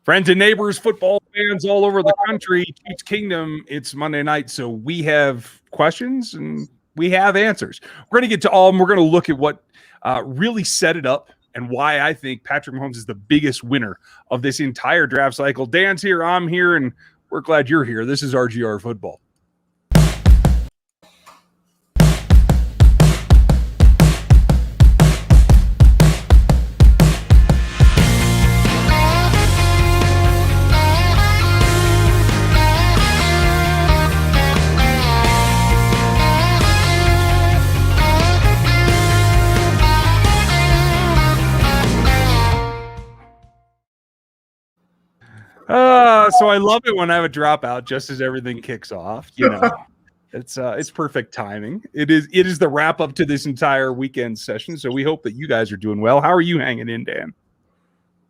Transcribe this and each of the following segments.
Friends and neighbors, football fans all over the country, Chiefs Kingdom, it's Monday night, so we have questions and we have answers. We're going to get to all of them. We're going to look at what really set it up and why I think Patrick Mahomes is the biggest winner of this entire draft cycle. Dan's here, I'm here, and we're glad you're here. This is RGR Football. So I love it when I have a dropout just as everything kicks off. You know, it's perfect timing. It is the wrap up to this entire weekend session. So we hope that you guys are doing well. How are you hanging in, Dan?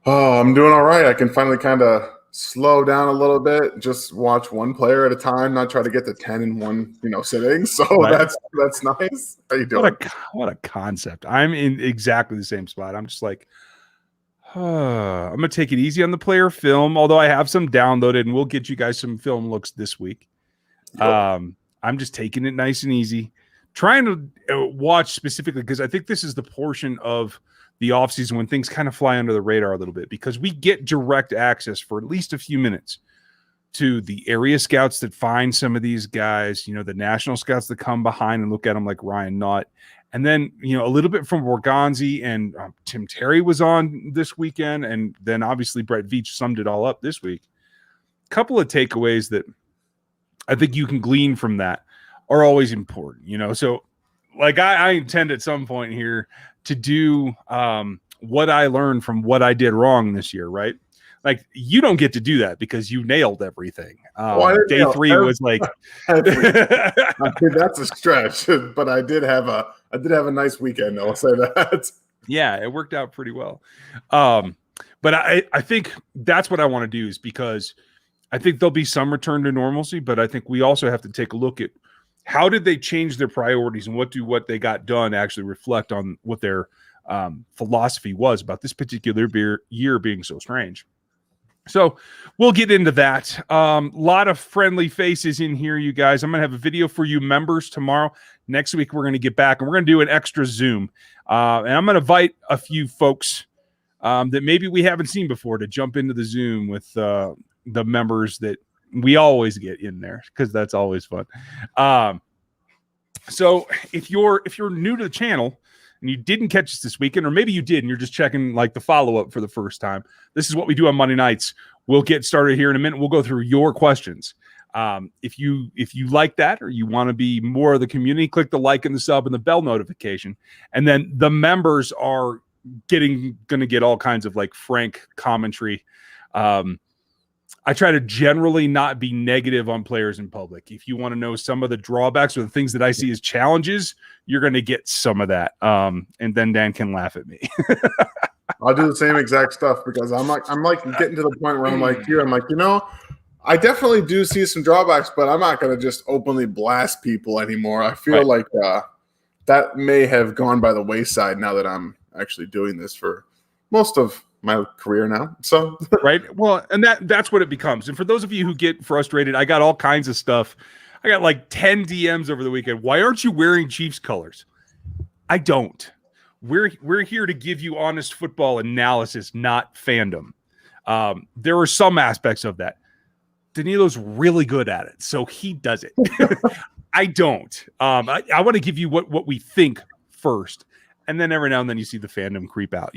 Oh, I'm doing all right. I can finally kind of slow down a little bit, just watch one player at a time, not try to get to 10 in one, sitting. So right. That's nice. How you doing? What a concept. I'm in exactly the same spot. I'm just like, I'm going to take it easy on the player film, although I have some downloaded, and we'll get you guys some film looks this week. Yep. I'm just taking it nice and easy, trying to watch specifically because I think this is the portion of the offseason when things kind of fly under the radar a little bit because we get direct access for at least a few minutes to the area scouts that find some of these guys, the national scouts that come behind and look at them like Ryan Knott. And then, a little bit from Borgonzi and Tim Terry was on this weekend. And then obviously Brett Veach summed it all up this week. A couple of takeaways that I think you can glean from that are always important, So like I intend at some point here to do what I learned from what I did wrong this year, right? Like you don't get to do that because you nailed everything. Day 3 was like that's a stretch, but I did have a nice weekend. I'll say that. Yeah, it worked out pretty well. But I think that's what I want to do is because I think there'll be some return to normalcy, but I think we also have to take a look at how did they change their priorities and what they got done actually reflect on what their philosophy was about this particular year being so strange. So we'll get into that. Lot of friendly faces in here, you guys. I'm going to have a video for you members tomorrow. Next week, we're going to get back, and we're going to do an extra Zoom. And I'm going to invite a few folks that maybe we haven't seen before to jump into the Zoom with the members that we always get in there because that's always fun. So if you're new to the channel, and you didn't catch us this weekend, or maybe you did, and you're just checking like the follow-up for the first time, this is what we do on Monday nights. We'll get started here in a minute. We'll go through your questions. If you like that or you want to be more of the community, click the like and the sub and the bell notification. And then the members are going to get all kinds of like frank commentary. I try to generally not be negative on players in public. If you want to know some of the drawbacks or the things that I see as challenges, you're going to get some of that. And then Dan can laugh at me. I'll do the same exact stuff because I'm like getting to the point where I'm like you. I'm like, I definitely do see some drawbacks, but I'm not going to just openly blast people anymore. I feel like that may have gone by the wayside now that I'm actually doing this for most of my career now. So right. Well, and that's what it becomes. And for those of you who get frustrated, I got all kinds of stuff. I got like 10 DMs over the weekend. Why aren't you wearing Chiefs colors? I don't. We're here to give you honest football analysis, not fandom. There are some aspects of that. Danilo's really good at it, so he does it. I don't. I want to give you what we think first, and then every now and then you see the fandom creep out.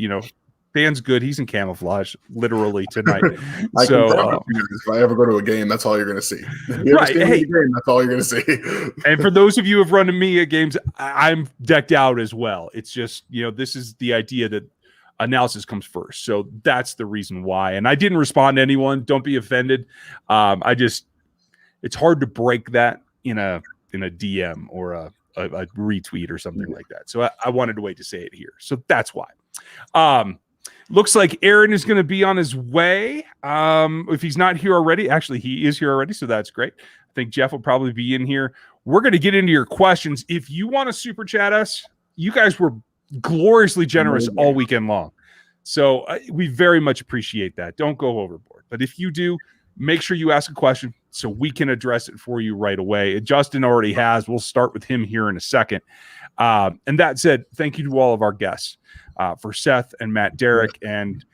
Dan's good. He's in camouflage, literally tonight. If I ever go to a game, that's all you're going to see. Right. Hey, game, that's all you're going to see. And for those of you who have run to me at games, I'm decked out as well. It's just, this is the idea that analysis comes first. So that's the reason why. And I didn't respond to anyone. Don't be offended. It's hard to break that in a DM or a retweet or something like that. So I wanted to wait to say it here. So that's why. Looks like Aaron is going to be on his way. If he's not here already, actually, he is here already, so that's great. I think Jeff will probably be in here. We're going to get into your questions. If you want to super chat us, you guys were gloriously generous all weekend long. So we very much appreciate that. Don't go overboard. But if you do, make sure you ask a question so we can address it for you right away. Justin already has. We'll start with him here in a second. And that said, thank you to all of our guests, for Seth and Matt, Derek, and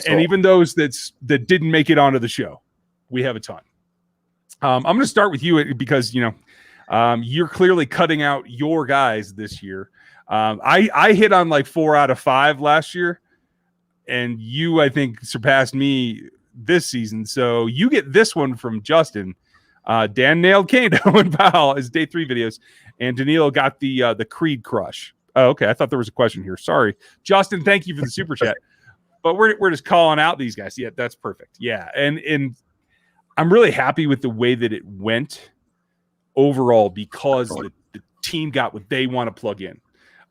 even those that didn't make it onto the show. We have a ton. I'm going to start with you because, you're clearly cutting out your guys this year. I hit on like 4 out of 5 last year, and you, I think, surpassed me this season. So you get this one from Justin. Dan nailed Kado and Powell as day 3 videos, and Danilo got the Creed crush. Oh, okay. I thought there was a question here. Sorry, Justin. Thank you for the super chat. But we're just calling out these guys. Yeah, that's perfect. Yeah, and I'm really happy with the way that it went overall because the team got what they want to plug in.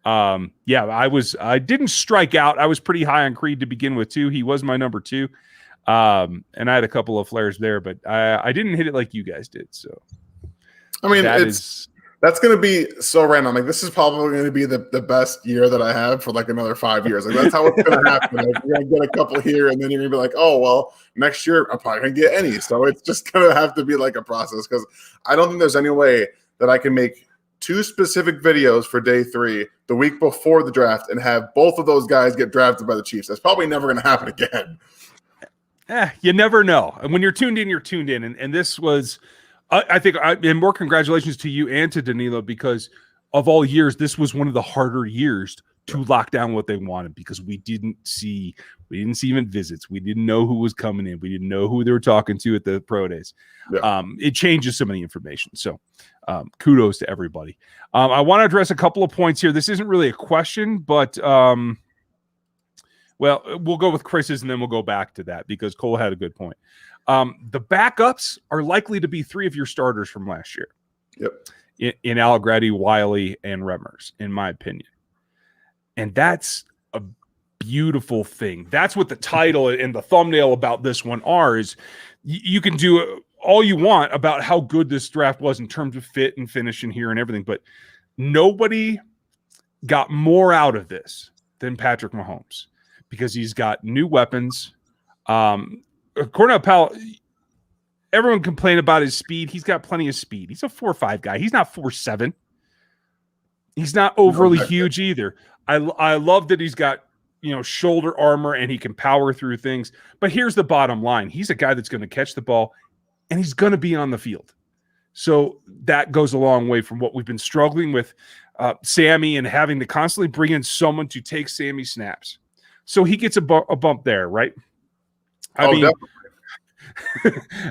I didn't strike out. I was pretty high on Creed to begin with too. He was my number 2. And I had a couple of flares there, but I didn't hit it like you guys did. So, I mean, that's going to be so random. Like, this is probably going to be the best year that I have for like another 5 years. Like, that's how it's going to happen. Like, you're going to get a couple here, and then you're going to be like, oh, well, next year I'm probably going to get any. So it's just going to have to be like a process, because I don't think there's any way that I can make 2 specific videos for day 3 the week before the draft and have both of those guys get drafted by the Chiefs. That's probably never going to happen again. You never know. And when you're tuned in, you're tuned in. And this was, I think, and more congratulations to you and to Danilo, because of all years, this was one of the harder years to lock down what they wanted, because we didn't see even visits. We didn't know who was coming in. We didn't know who they were talking to at the pro days. Yeah. It changes some of the information. So kudos to everybody. I want to address a couple of points here. This isn't really a question, but well, we'll go with Chris's and then we'll go back to that because Cole had a good point. The backups are likely to be 3 of your starters from last year. Yep. In Allegretti, Wiley, and Remmers, in my opinion. And that's a beautiful thing. That's what the title and the thumbnail about this one are, is you can do all you want about how good this draft was in terms of fit and finish in here and everything, but nobody got more out of this than Patrick Mahomes, because he's got new weapons. Cornell Powell, everyone complained about his speed. He's got plenty of speed. He's a 4.5 guy. He's not 4.7. He's not overly huge either. I love that he's got, shoulder armor and he can power through things. But here's the bottom line. He's a guy that's going to catch the ball and he's going to be on the field. So that goes a long way from what we've been struggling with Sammy and having to constantly bring in someone to take Sammy snaps. So he gets a bump there, right? I mean,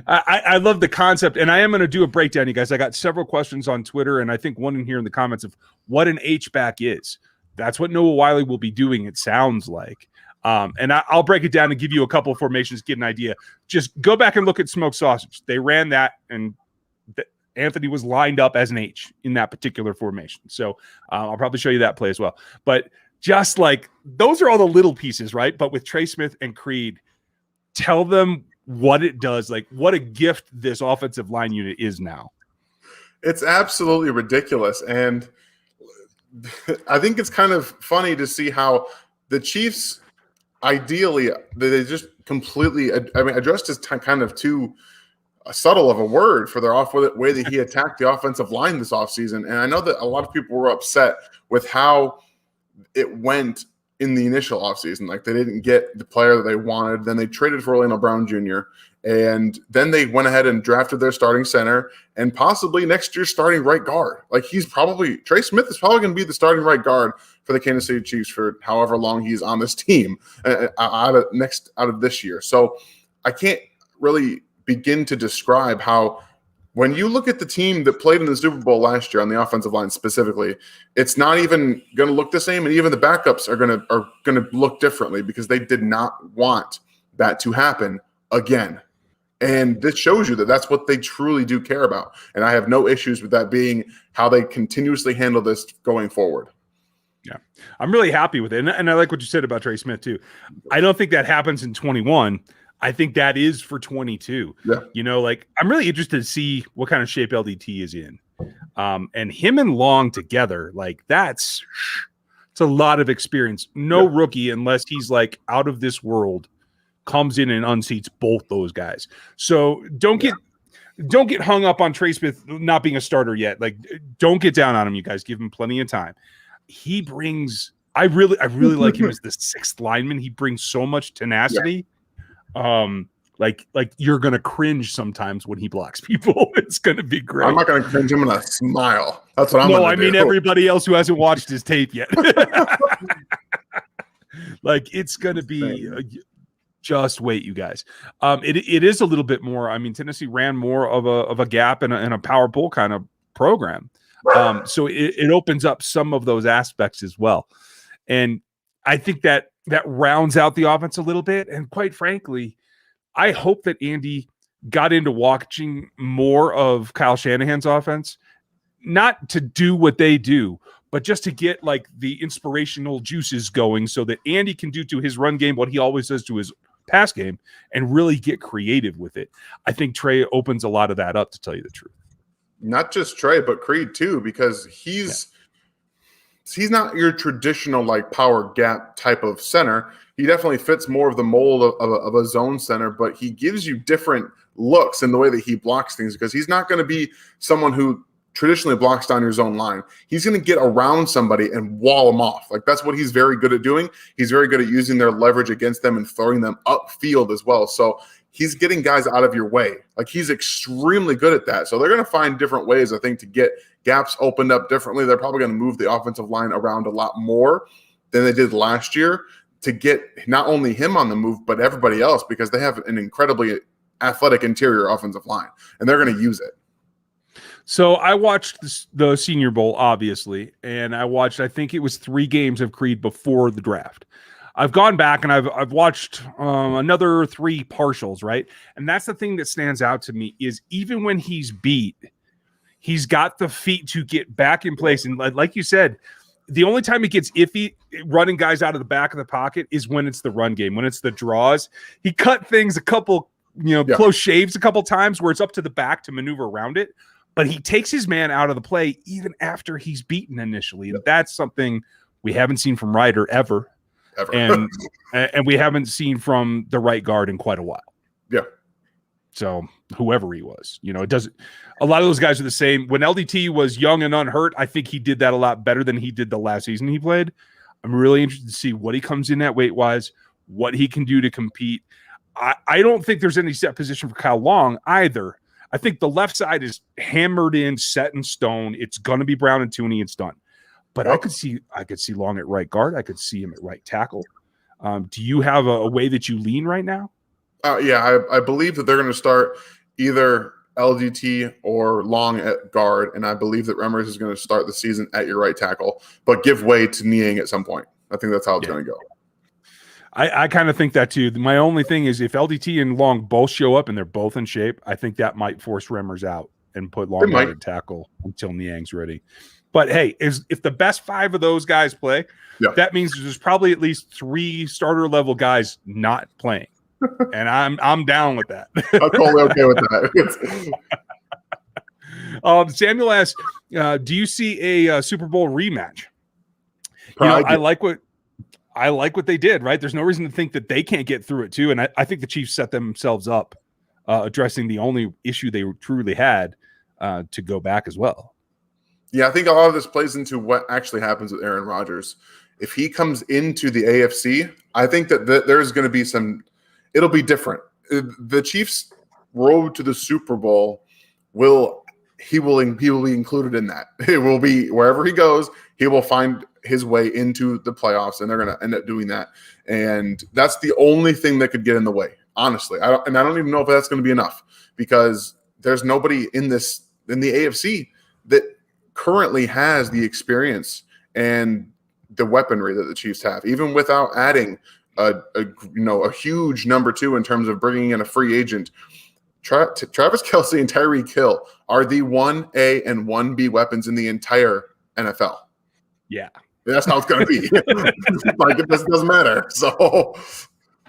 I love the concept, and I am going to do a breakdown, you guys. I got several questions on Twitter, and I think one in here in the comments of what an H-back is. That's what Noah Wiley will be doing, it sounds like. And I'll break it down and give you a couple of formations, get an idea. Just go back and look at Smoked Sausage. They ran that, and Anthony was lined up as an H in that particular formation. So I'll probably show you that play as well. But just like, those are all the little pieces, right? But with Trey Smith and Creed, tell them what it does, like what a gift this offensive line unit is now. It's absolutely ridiculous. And I think it's kind of funny to see how the Chiefs, ideally, they just completely, addressed is kind of too subtle of a word for their way that he attacked the offensive line this offseason. And I know that a lot of people were upset with how it went in the initial offseason. Like, they didn't get the player that they wanted. Then they traded for Orlando Brown Jr., and then they went ahead and drafted their starting center and possibly next year's starting right guard. Like, Trey Smith is probably going to be the starting right guard for the Kansas City Chiefs for however long he's on this team out of this year. So I can't really begin to describe how, when you look at the team that played in the Super Bowl last year on the offensive line specifically, it's not even going to look the same, and even the backups are going to look differently because they did not want that to happen again. And this shows you that that's what they truly do care about. And I have no issues with that being how they continuously handle this going forward. Yeah, I'm really happy with it. And I like what you said about Trey Smith too. I don't think that happens in 21. I think that is for 22. Yeah. Like, I'm really interested to see what kind of shape LDT is in. And him and Long together, like, that's It's a lot of experience. No rookie, unless he's like out of this world, comes in and unseats both those guys. So don't get hung up on Trey Smith not being a starter yet. Like, don't get down on him, you guys. Give him plenty of time. He brings. I really like him as the sixth lineman. He brings so much tenacity. Like you're gonna cringe sometimes when he blocks people. It's gonna be great. I'm not gonna cringe. I'm gonna smile. That's what I'm gonna do. No, I mean everybody else who hasn't watched his tape yet. Like, it's gonna be. Just wait, you guys. It is a little bit more. I mean, Tennessee ran more of a gap and a power pull kind of program. So it opens up some of those aspects as well. And I think that rounds out the offense a little bit. And quite frankly, I hope that Andy got into watching more of Kyle Shanahan's offense, not to do what they do, but just to get like the inspirational juices going so that Andy can do to his run game what he always does to his pass game and really get creative with it. I think Trey opens a lot of that up, to tell you the truth. Not just Trey, but Creed too, because he's not your traditional like power gap type of center. He definitely fits more of the mold of a zone center, but he gives you different looks in the way that he blocks things, because he's not going to be someone who traditionally blocks down your zone line. He's going to get around somebody and wall them off. Like, that's what he's very good at doing. He's very good at using their leverage against them and throwing them upfield as well. So he's getting guys out of your way. Like, he's extremely good at that. So they're going to find different ways, I think, to get gaps opened up differently. They're probably going to move the offensive line around a lot more than they did last year to get not only him on the move, but everybody else, because they have an incredibly athletic interior offensive line, and they're going to use it. So I watched the Senior Bowl, obviously, and I think it was 3 games of Creed before the draft. I've gone back and I've watched another 3 partials, right? And that's the thing that stands out to me is even when he's beat, he's got the feet to get back in place. And like you said, the only time it gets iffy running guys out of the back of the pocket is when it's the run game, when it's the draws. He cut things a couple, close shaves a couple times where it's up to the back to maneuver around it. But he takes his man out of the play even after he's beaten initially. And that's something we haven't seen from Ryder ever. And we haven't seen from the right guard in quite a while. Yeah. So whoever he was, it doesn't. A lot of those guys are the same. When LDT was young and unhurt, I think he did that a lot better than he did the last season he played. I'm really interested to see what he comes in at weight-wise, what he can do to compete. I don't think there's any set position for Kyle Long either. I think the left side is hammered in, set in stone. It's going to be Brown and Tooney. It's done. But I could see Long at right guard. I could see him at right tackle. Do you have a way that you lean right now? Yeah, I believe that they're going to start either LDT or Long at guard, and I believe that Remmers is going to start the season at your right tackle, but give way to Niang at some point. I think that's how it's going to go. I kind of think that too. My only thing is if LDT and Long both show up and they're both in shape, I think that might force Remmers out and put Long at tackle until Niang's ready. But hey, if the best 5 of those guys play, that means there's probably at least 3 starter level guys not playing, and I'm down with that. I'm totally okay with that. Samuel asks, do you see a Super Bowl rematch? I like what they did, right? There's no reason to think that they can't get through it too. And I think the Chiefs set themselves up addressing the only issue they truly had to go back as well. Yeah, I think a lot of this plays into what actually happens with Aaron Rodgers. If he comes into the AFC, I think that there's going to be it'll be different. The Chiefs' road to the Super Bowl he will be included in that. It will be wherever he goes, he will find his way into the playoffs, and they're going to end up doing that. And that's the only thing that could get in the way, honestly. I don't even know if that's going to be enough, because there's nobody in the AFC that currently has the experience and the weaponry that the Chiefs have, even without adding a huge number 2 in terms of bringing in a free agent. Travis Kelce and Tyreek Hill are the 1A and 1B weapons in the entire NFL. Yeah. That's how it's going to be. Like, it doesn't matter. So,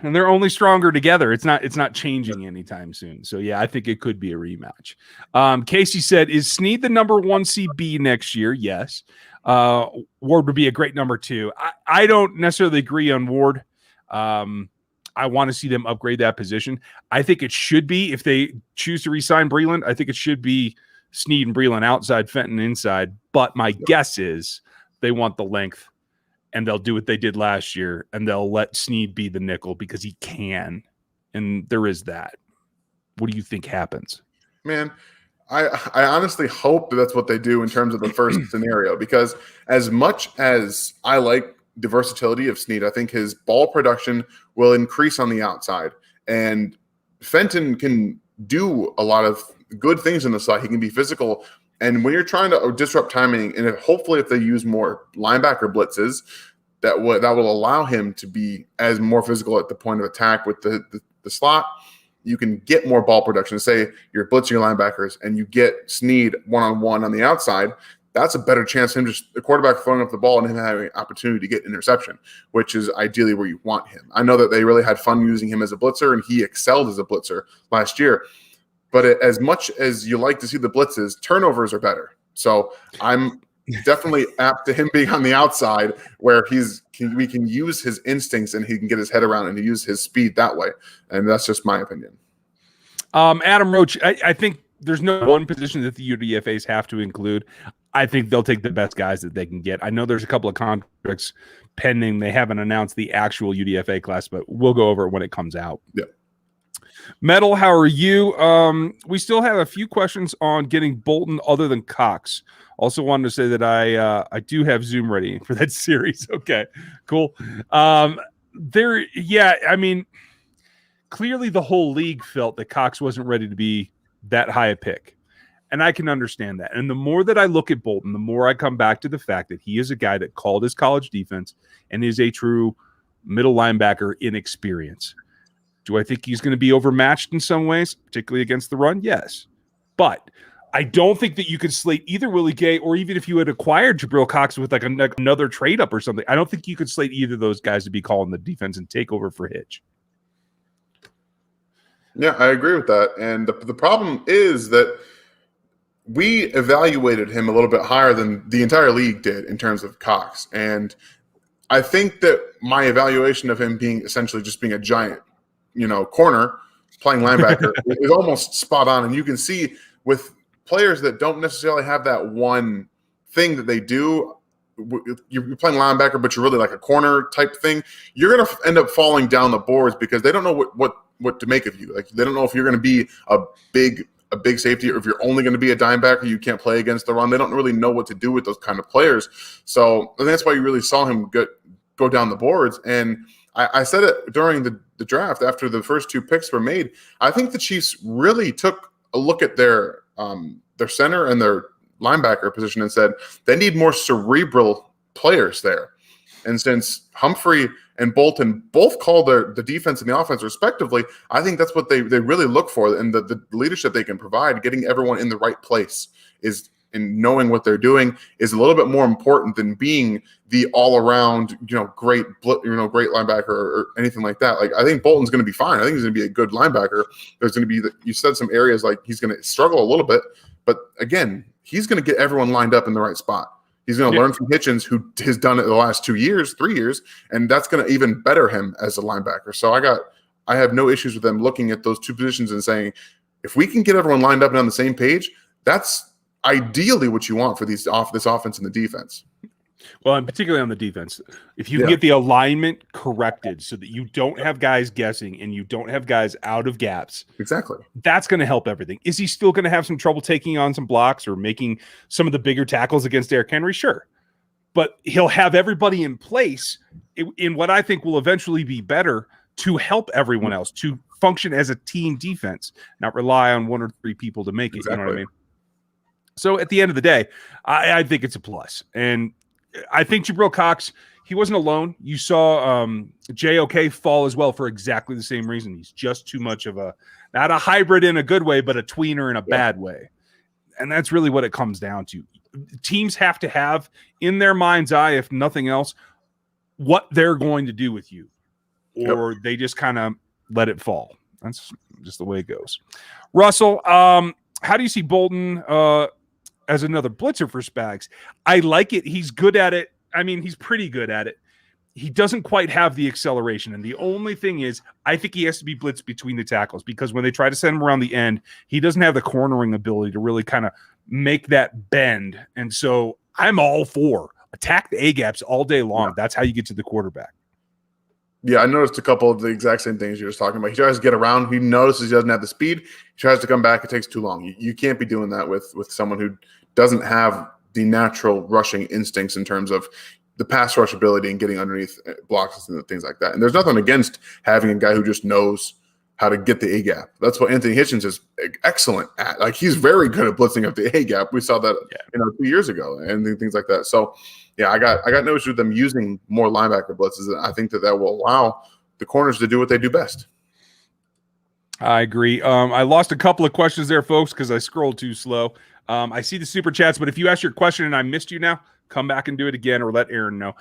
and they're only stronger together. It's not changing anytime soon. So yeah, I think it could be a rematch. Casey said, "Is Snead the number 1 CB next year?" Yes. Ward would be a great number 2. I don't necessarily agree on Ward. I want to see them upgrade that position. I think it should be, if they choose to re-sign Breland, I think it should be Snead and Breland outside, Fenton inside. But my guess is they want the length, and they'll do what they did last year, and they'll let Snead be the nickel because he can. And there is that. What do you think happens? Man, I honestly hope that's what they do in terms of the first scenario, because as much as I like the versatility of Snead, I think his ball production will increase on the outside. And Fenton can do a lot of good things in the slot. He can be physical. And when you're trying to disrupt timing, and hopefully if they use more linebacker blitzes, that will allow him to be as more physical at the point of attack with the slot, you can get more ball production. Say you're blitzing your linebackers and you get Snead one-on-one on the outside, that's a better chance of him just the quarterback throwing up the ball and him having an opportunity to get interception, which is ideally where you want him. I know that they really had fun using him as a blitzer, and he excelled as a blitzer last year. But as much as you like to see the blitzes, turnovers are better. So I'm definitely apt to him being on the outside, where we can use his instincts and he can get his head around and use his speed that way. And that's just my opinion. Adam Roach, I think there's no one position that the UDFAs have to include. I think they'll take the best guys that they can get. I know there's a couple of contracts pending. They haven't announced the actual UDFA class, but we'll go over it when it comes out. Yeah. Metal, how are you? We still have a few questions on getting Bolton other than Cox. Also wanted to say that I do have Zoom ready for that series. Okay, cool. I mean, clearly the whole league felt that Cox wasn't ready to be that high a pick. And I can understand that. And the more that I look at Bolton, the more I come back to the fact that he is a guy that called his college defense and is a true middle linebacker in experience. Do I think he's going to be overmatched in some ways, particularly against the run? Yes. But I don't think that you could slate either Willie Gay, or even if you had acquired Jabril Cox with like another trade up or something, I don't think you could slate either of those guys to be calling the defense and take over for Hitch. Yeah, I agree with that. And the problem is that we evaluated him a little bit higher than the entire league did in terms of Cox. And I think that my evaluation of him being essentially just being a giant, corner playing linebacker is almost spot on. And you can see with players that don't necessarily have that one thing that they do, you're playing linebacker, but you're really like a corner type thing, you're going to end up falling down the boards because they don't know what to make of you. Like, they don't know if you're going to be a big safety, or if you're only going to be a dime backer, you can't play against the run. They don't really know what to do with those kind of players. So that's why you really saw him go down the boards. And I said it during the draft after the first 2 picks were made. I think the Chiefs really took a look at their center and their linebacker position and said they need more cerebral players there. And since Humphrey and Bolton both call the defense and the offense respectively, I think that's what they really look for. And the leadership they can provide, getting everyone in the right place and knowing what they're doing is a little bit more important than being the all-around, great linebacker or anything like that. Like, I think Bolton's going to be fine. I think he's going to be a good linebacker. There's going to be you said some areas like he's going to struggle a little bit, but again, he's going to get everyone lined up in the right spot. He's going to learn from Hitchens, who has done it the last 3 years, and that's going to even better him as a linebacker. So I have no issues with them looking at those 2 positions and saying, if we can get everyone lined up and on the same page, that's ideally what you want for this offense and the defense. Well, and particularly on the defense, if you can get the alignment corrected so that you don't have guys guessing and you don't have guys out of gaps, exactly, that's going to help everything. Is he still going to have some trouble taking on some blocks or making some of the bigger tackles against Derrick Henry? Sure. But he'll have everybody in place in what I think will eventually be better to help everyone else, to function as a team defense, not rely on 1 or 3 people to make it. Exactly. You know what I mean? So at the end of the day, I think it's a plus. And I think Jabril Cox, he wasn't alone. You saw JOK fall as well for exactly the same reason. He's just too much of not a hybrid in a good way, but a tweener in a bad way. And that's really what it comes down to. Teams have to have in their mind's eye, if nothing else, what they're going to do with you, or they just kind of let it fall. That's just the way it goes. Russell, how do you see Bolton as another blitzer for Spags. I like it. He's good at it. I mean, he's pretty good at it. He doesn't quite have the acceleration. And the only thing is, I think he has to be blitzed between the tackles, because when they try to send him around the end, he doesn't have the cornering ability to really kind of make that bend. And so I'm all for attack the A-gaps all day long. That's how you get to the quarterback. Yeah, I noticed a couple of the exact same things you're just talking about. He tries to get around. He notices he doesn't have the speed. He tries to come back. It takes too long. You can't be doing that with someone who doesn't have the natural rushing instincts in terms of the pass rush ability and getting underneath blocks and things like that. And there's nothing against having a guy who just knows how to get the A-gap. That's what Anthony Hitchens is excellent at. Like, he's very good at blitzing up the A-gap. We saw that 2 years ago and things like that. So, yeah, I got no issue with them using more linebacker blitzes. I think that will allow the corners to do what they do best. I agree. I lost a couple of questions there, folks, because I scrolled too slow. I see the super chats, but if you asked your question and I missed you now, come back and do it again, or let Aaron know.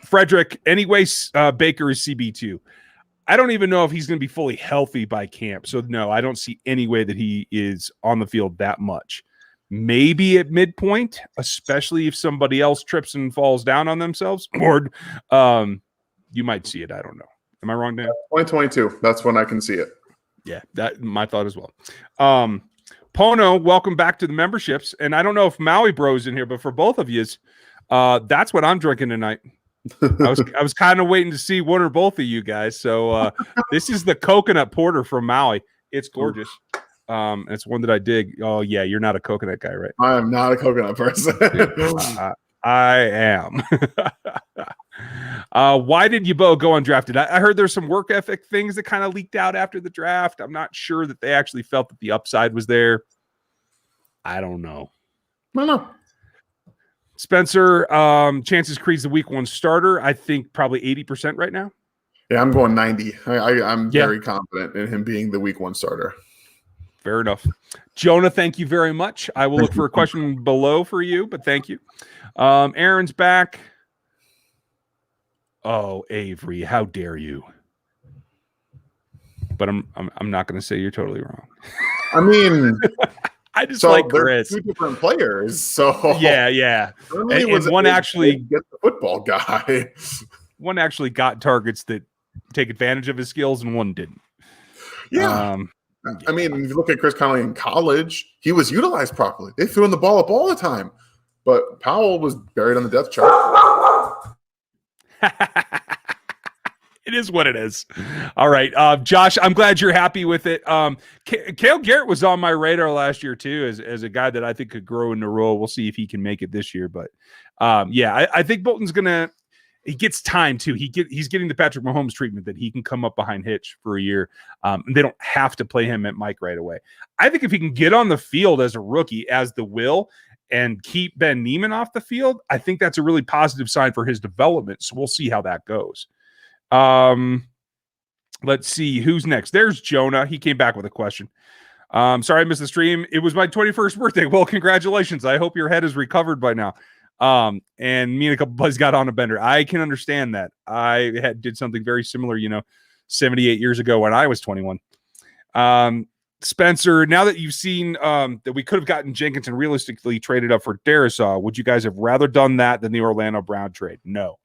Frederick, anyways, Baker is CB2. I don't even know if he's going to be fully healthy by camp. So, no, I don't see any way that he is on the field that much. Maybe at midpoint, especially if somebody else trips and falls down on themselves. Or you might see it. I don't know. Am I wrong, Dan? 2022. That's when I can see it. Yeah, that my thought as well. Pono, welcome back to the memberships. And I don't know if Maui Bro's in here, but for both of you, that's what I'm drinking tonight. I was kind of waiting to see one or both of you guys. So this is the coconut porter from Maui. It's gorgeous. It's one that I dig. Oh yeah, you're not a coconut guy, right? I am not a coconut person. I am. Why did Yabo go undrafted? I heard there's some work ethic things that kind of leaked out after the draft. I'm not sure that they actually felt that the upside was there. I don't know. No. Spencer, chances Creed's the week 1 starter. I think probably 80% right now. Yeah, I'm going 90. I'm very confident in him being the week 1 starter. Fair enough. Jonah, thank you very much. I will look for a question below for you, but thank you. Aaron's back. Oh, Avery, how dare you? But I'm not going to say you're totally wrong. I mean, I just like Chris. 2 different players, so yeah. And one actually get the football guy. One actually got targets that take advantage of his skills, and one didn't. Yeah. I mean, if you look at Chris Conley in college, he was utilized properly. They threw him the ball up all the time, but Powell was buried on the depth chart. It is what it is. All right. Josh, I'm glad you're happy with it. Cale Garrett was on my radar last year too, as a guy that I think could grow in the role. We'll see if he can make it this year. But I think Bolton's he gets time too. He's getting the Patrick Mahomes treatment that he can come up behind Hitch for a year. And they don't have to play him at Mike right away. I think if he can get on the field as a rookie, as the will, and keep Ben Neiman off the field, I think that's a really positive sign for his development. So we'll see how that goes. Let's see who's next. There's Jonah. He came back with a question. Sorry I missed the stream. It was my 21st birthday. Well, congratulations. I hope your head is recovered by now. And me and a couple buddies got on a bender. I can understand that. I did something very similar, 78 years ago when I was 21. Spencer, now that you've seen that we could have gotten Jenkins and realistically traded up for Darisaw, would you guys have rather done that than the Orlando Brown trade? No.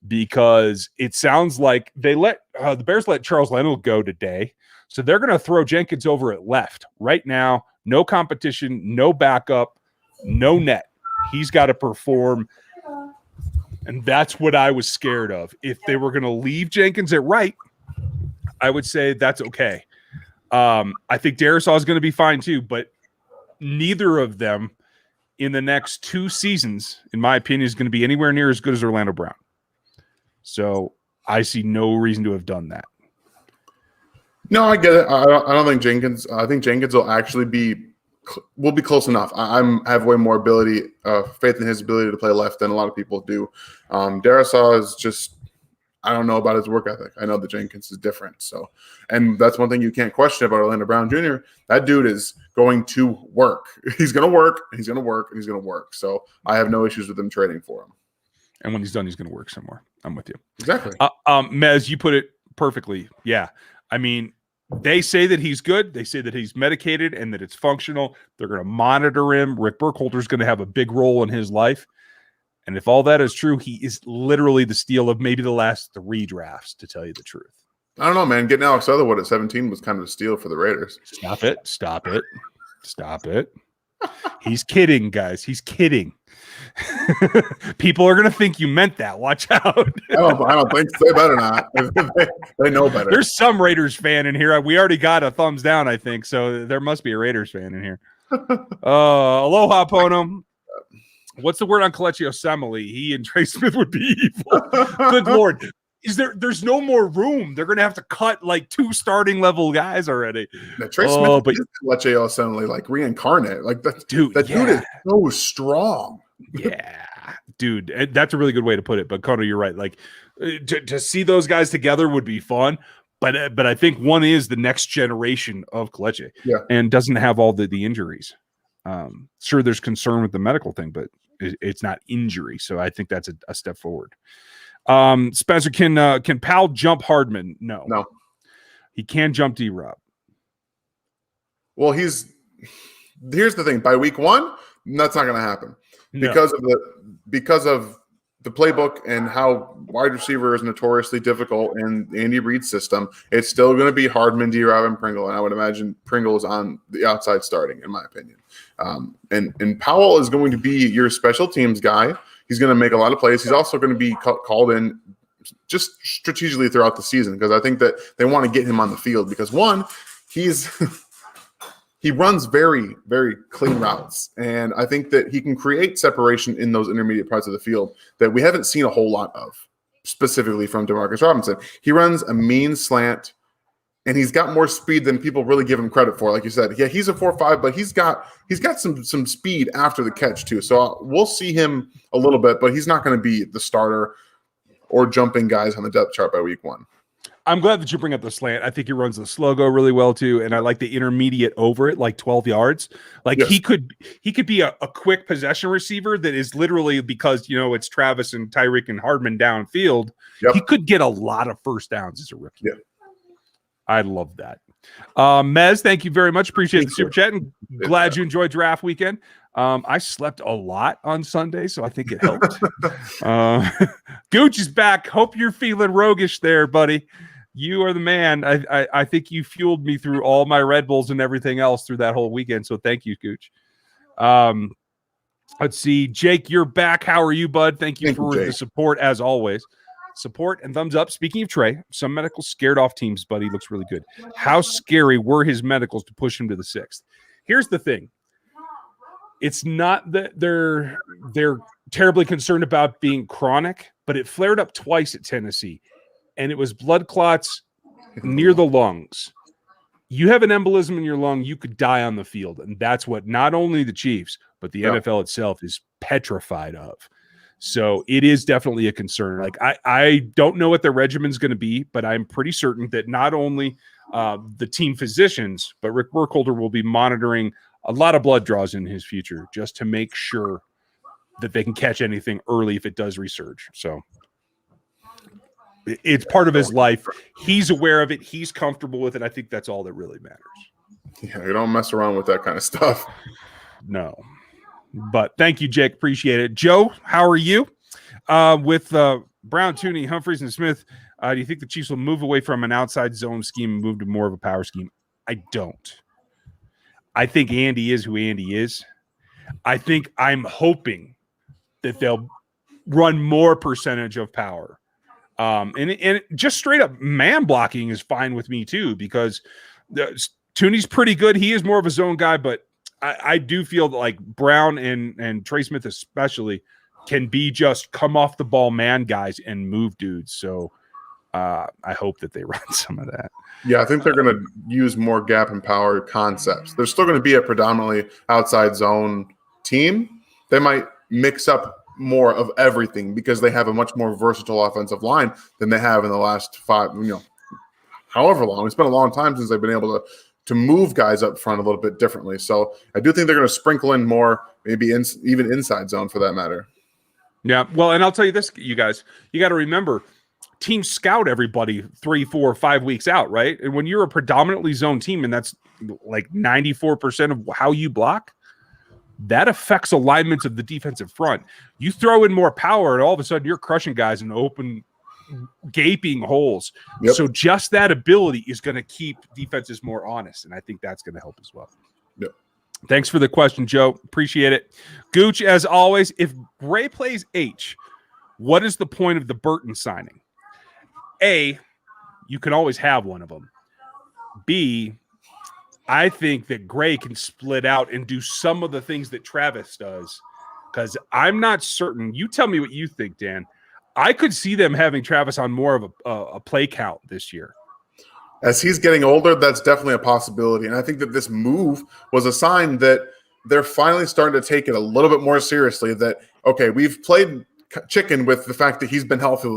Because it sounds like the Bears let Charles Leno go today. So they're going to throw Jenkins over at left. Right now, no competition, no backup, no net. He's got to perform. And that's what I was scared of. If they were going to leave Jenkins at right, I would say that's okay. I think Darisaw is going to be fine too, but neither of them in the next 2 seasons, in my opinion, is going to be anywhere near as good as Orlando Brown. So I see no reason to have done that. No, I get it. I don't think Jenkins. I think Jenkins will actually be close enough. I have way more faith in his ability to play left than a lot of people do. Darisaw is just, I don't know about his work ethic. I know that Jenkins is different. So, and that's one thing you can't question about Orlando Brown Jr. That dude is going to work. He's going to work, and he's going to work, and he's going to work. So I have no issues with them trading for him. And when he's done, he's going to work somewhere. I'm with you. Exactly. Mez, you put it perfectly. Yeah. I mean, They say that he's good. They say that he's medicated and that it's functional. They're going to monitor him. Rick Burkholder's going to have a big role in his life. And if all that is true, he is literally the steal of maybe the last 3 drafts, to tell you the truth. I don't know, man. Getting Alex Leatherwood at 17 was kind of a steal for the Raiders. Stop it. Stop it. Stop it. He's kidding, guys. He's kidding. People are going to think you meant that. Watch out. I don't think so. They better not. They know better. There's some Raiders fan in here. We already got a thumbs down, I think. So there must be a Raiders fan in here. Aloha, Pono. What's the word on Kelechi Osemele? He and Trey Smith would be evil. Good Lord. There's no more room. They're going to have to cut like 2 starting level guys already. Now, Trey Smith is Kelechi Osemele, like reincarnate. Like that dude is so strong. Yeah, dude, that's a really good way to put it. But Kono, you're right. Like to see those guys together would be fun. But I think one is the next generation of Kelechi, and doesn't have all the injuries. Sure, there's concern with the medical thing, but it's not injury. So I think that's a step forward. Spencer, can Powell jump Hardman? No, he can jump D-Rob. Well, here's the thing. By week 1, that's not going to happen because of the playbook and how wide receiver is notoriously difficult in Andy Reid's system. It's still going to be Hardman, D-Rob, and Pringle, and I would imagine Pringle is on the outside starting, in my opinion. And Powell is going to be your special teams guy. He's going to make a lot of plays. He's also going to be called in just strategically throughout the season because I think that they want to get him on the field because, one, he runs very, very clean routes, and I think that he can create separation in those intermediate parts of the field that we haven't seen a whole lot of, specifically from Demarcus Robinson. He runs a mean slant, and he's got more speed than people really give him credit for. Like you said, yeah, he's a 4.5, but he's got some speed after the catch too. So we'll see him a little bit, but he's not going to be the starter or jumping guys on the depth chart by week 1. I'm glad that you bring up the slant. I think he runs the slow go really well too, and I like the intermediate over it, like 12 yards. Like he could be a quick possession receiver that is literally because it's Travis and Tyreek and Hardman downfield. Yep. He could get a lot of first downs as a rookie. Yeah. I love that. Mez, thank you very much. Appreciate the super chat, and glad you enjoyed draft weekend. I slept a lot on Sunday, so I think it helped. Gooch is back. Hope you're feeling roguish there, buddy. You are the man. I think you fueled me through all my Red Bulls and everything else through that whole weekend, so thank you, Gooch. Let's see. Jake, you're back. How are you, bud? Thank you for the support, as always. Support and thumbs up. Speaking of Trey, some medicals scared off teams, but he looks really good. How scary were his medicals to push him to the 6th? Here's the thing. It's not that they're terribly concerned about being chronic, but it flared up twice at Tennessee, and it was blood clots near the lungs. You have an embolism in your lung, you could die on the field, and that's what not only the Chiefs, but the NFL itself is petrified of. So it is definitely a concern. Like I don't know what their regimen's going to be, but I'm pretty certain that not only the team physicians, but Rick Burkholder will be monitoring a lot of blood draws in his future just to make sure that they can catch anything early if it does resurge. So it's part of his life. He's aware of it. He's comfortable with it. I think that's all that really matters. Yeah, you don't mess around with that kind of stuff. No. But thank you, Jake. Appreciate it. Joe, how are you? With Brown, Tooney, Humphreys, and Smith, do you think the Chiefs will move away from an outside zone scheme and move to more of a power scheme? I don't. I think Andy is who Andy is. I'm hoping that they'll run more percentage of power. And just straight up man blocking is fine with me too, because Tooney's pretty good. He is more of a zone guy, but I do feel that like Brown and Trey Smith especially can be just come off the ball man guys and move dudes. So I hope that they run some of that. Yeah, I think they're going to use more gap and power concepts. They're still going to be a predominantly outside zone team. They might mix up more of everything because they have a much more versatile offensive line than they have in the last however long. It's been a long time since they've been able to move guys up front a little bit differently. So I do think they're going to sprinkle in more, maybe even inside zone for that matter. Yeah, well, and I'll tell you this, you guys, you got to remember teams scout everybody 3, 4, 5 weeks out, right? And when you're a predominantly zone team and that's like 94% of how you block, that affects alignments of the defensive front. You throw in more power and all of a sudden you're crushing guys in open, gaping holes. Yep. So just that ability is going to keep defenses more honest, and I think that's going to help as well. Yep. Thanks for the question, Joe. Appreciate it. Gooch, as always, if Gray plays H, what is the point of the Burton signing? A, you can always have one of them. B, I think that Gray can split out and do some of the things that Travis does, because I'm not certain. You tell me what you think, Dan. I could see them having Travis on more of a play count this year. As he's getting older, that's definitely a possibility. And I think that this move was a sign that they're finally starting to take it a little bit more seriously, that, okay, we've played chicken with the fact that he's been healthy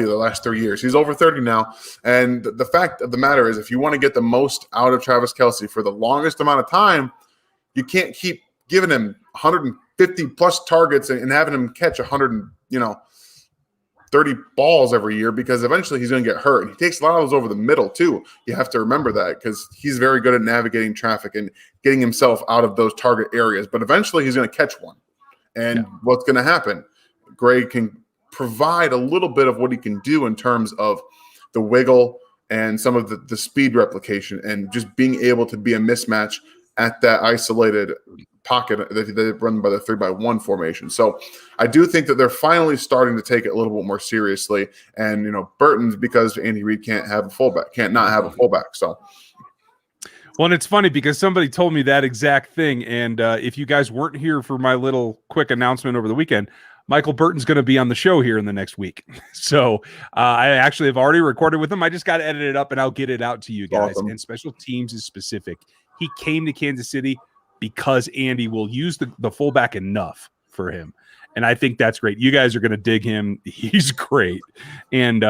the last 3 years. He's over 30 now. And the fact of the matter is, if you want to get the most out of Travis Kelce for the longest amount of time, you can't keep giving him 150 plus targets and having him catch 30 balls every year, because eventually he's going to get hurt. And he takes a lot of those over the middle too. You have to remember that, because he's very good at navigating traffic and getting himself out of those target areas. But eventually he's going to catch one. And what's going to happen? Gray can provide a little bit of what he can do in terms of the wiggle and some of the speed replication and just being able to be a mismatch at that isolated pocket that they run by the 3-by-1 formation. So I do think that they're finally starting to take it a little bit more seriously. And, Burton's, because Andy Reid can't not have a fullback. So. Well, and it's funny because somebody told me that exact thing. And if you guys weren't here for my little quick announcement over the weekend, Michael Burton's going to be on the show here in the next week. So I actually have already recorded with him. I just got to edit it up and I'll get it out to you guys. Awesome. And special teams is specific. He came to Kansas City because Andy will use the fullback enough for him. And I think that's great. You guys are going to dig him. He's great. And,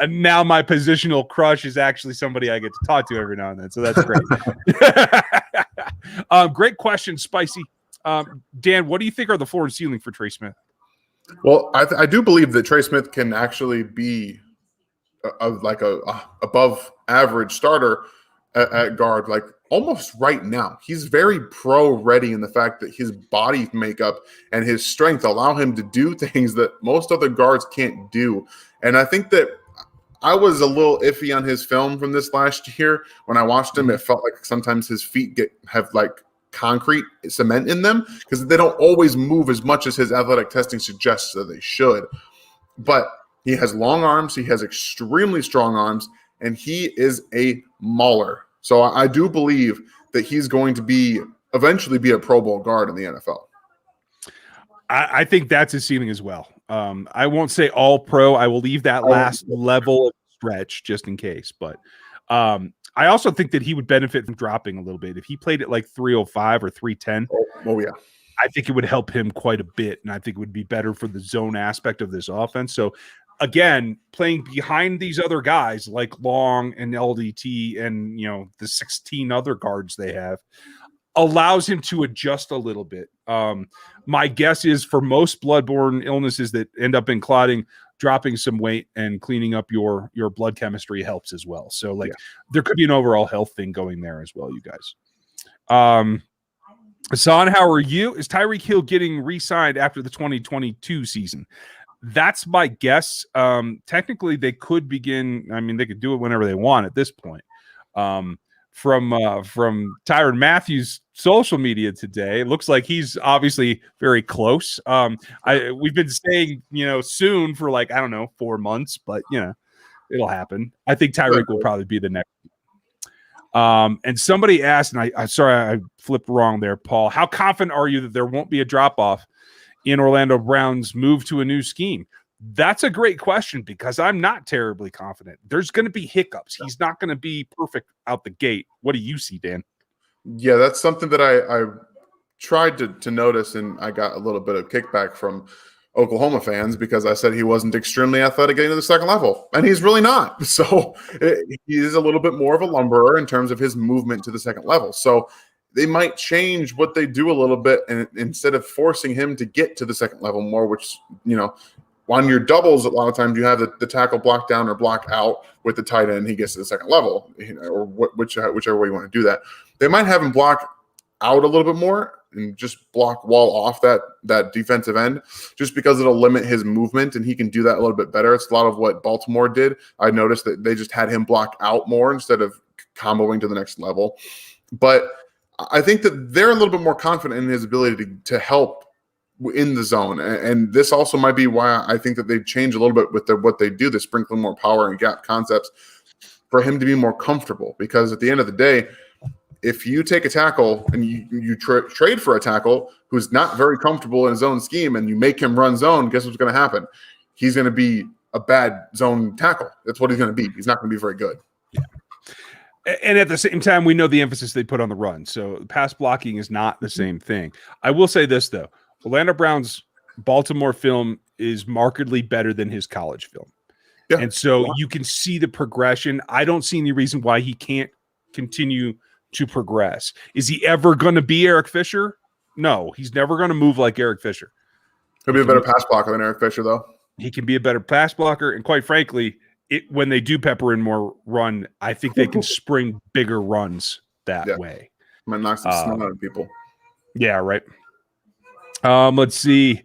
now my positional crush is actually somebody I get to talk to every now and then. So that's great. Great question, Spicy. Dan, what do you think are the floor and ceiling for Trey Smith? Well, I do believe that Trey Smith can actually be a above average starter at guard, like almost right now. He's very pro ready in the fact that his body makeup and his strength allow him to do things that most other guards can't do. And I think that I was a little iffy on his film from this last year. When I watched him, it felt like sometimes his feet have concrete cement in them, because they don't always move as much as his athletic testing suggests that they should. But he has long arms, he has extremely strong arms, and he is a mauler. So I do believe that he's going to eventually be a Pro Bowl guard in the NFL. I think that's his ceiling as well. I won't say all pro. I will leave that last level of stretch just in case. But I also think that he would benefit from dropping a little bit. If he played at like 305 or 310, yeah, I think it would help him quite a bit. And I think it would be better for the zone aspect of this offense. So again, playing behind these other guys like Long and LDT and, the 16 other guards they have allows him to adjust a little bit. My guess is for most bloodborne illnesses that end up in clotting, dropping some weight and cleaning up your blood chemistry helps as well. So there could be an overall health thing going there as well, you guys. Hassan, how are you? Is Tyreek Hill getting re-signed after the 2022 season? That's my guess. Technically, they could begin. I mean, they could do it whenever they want at this point. From Tyrann Matthews' social media today, it looks like he's obviously very close. We've been saying, soon for 4 months, but it'll happen. I think Tyreek will probably be the next. And somebody asked, and I'm sorry, I flipped wrong there, Paul. How confident are you that there won't be a drop-off in Orlando Brown's move to a new scheme? That's a great question, because I'm not terribly confident. There's going to be hiccups. He's not going to be perfect out the gate. What do you see, Dan? Yeah, that's something that I tried to notice, and I got a little bit of kickback from Oklahoma fans because I said he wasn't extremely athletic getting to the second level, and he's really not. So he is a little bit more of a lumberer in terms of his movement to the second level. So they might change what they do a little bit, and instead of forcing him to get to the second level more, which, On your doubles, a lot of times you have the tackle block down or block out with the tight end. He gets to the second level, or whichever way you want to do that. They might have him block out a little bit more and just block wall off that defensive end, just because it'll limit his movement and he can do that a little bit better. It's a lot of what Baltimore did. I noticed that they just had him block out more instead of comboing to the next level. But I think that they're a little bit more confident in his ability to help in the zone. And this also might be why I think that they change a little bit with what they do, the sprinkling more power and gap concepts, for him to be more comfortable. Because at the end of the day, if you take a tackle and you trade for a tackle who's not very comfortable in his own scheme and you make him run zone, guess what's going to happen? He's going to be a bad zone tackle. That's what he's going to be. He's not going to be very good. And at the same time, we know the emphasis they put on the run. So pass blocking is not the same thing. I will say this, though. Orlando Brown's Baltimore film is markedly better than his college film. Yeah. And so you can see the progression. I don't see any reason why he can't continue to progress. Is he ever going to be Eric Fisher? No, he's never going to move like Eric Fisher. He'll be a better pass blocker than Eric Fisher, though. He can be a better pass blocker. And quite frankly, when they do pepper in more run, I think they can spring bigger runs that way. Might knock some snow out of people. Yeah, right. Let's see.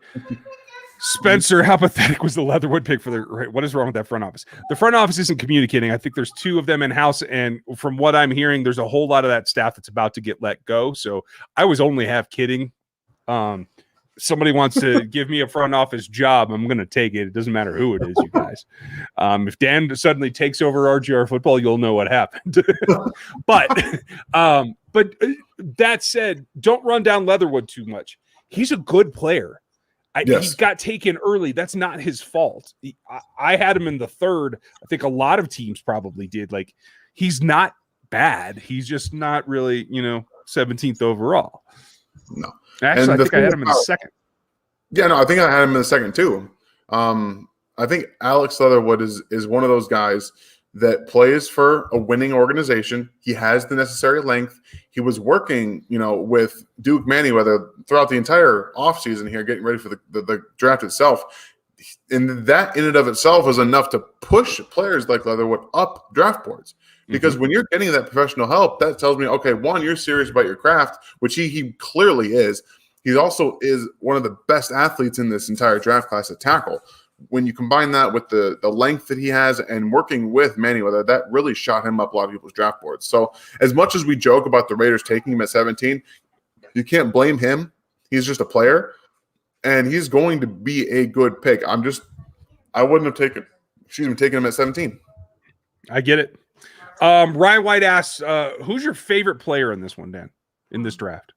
Spencer, how pathetic was the Leatherwood pick for the right? What is wrong with that front office? The front office isn't communicating. I think there's two of them in house, and from what I'm hearing, there's a whole lot of that staff that's about to get let go. So I was only half kidding. Somebody wants to give me a front office job, I'm going to take it. It doesn't matter who it is, you guys. If Dan suddenly takes over RGR football, you'll know what happened. But that said, don't run down Leatherwood too much. He's a good player. He got taken early. That's not his fault. I had him in the third. I think a lot of teams probably did. Like, he's not bad. He's just not really, 17th overall. No. Actually, I think I had him in the second. Yeah, no, I think I had him in the second too. I think Alex Leatherwood is one of those guys that plays for a winning organization. He has the necessary length. He was working, with Duke Manyweather throughout the entire offseason here, getting ready for the draft itself. And that in and of itself is enough to push players like Leatherwood up draft boards. Because when you're getting that professional help, that tells me, okay, one, you're serious about your craft, which he clearly is. He also is one of the best athletes in this entire draft class at tackle. When you combine that with the length that he has and working with Manyweather, that really shot him up a lot of people's draft boards. So as much as we joke about the Raiders taking him at 17, you can't blame him. He's just a player, and he's going to be a good pick. I wouldn't have taken him at 17. I get it. Ryan White asks, who's your favorite player in this one, Dan, in this draft?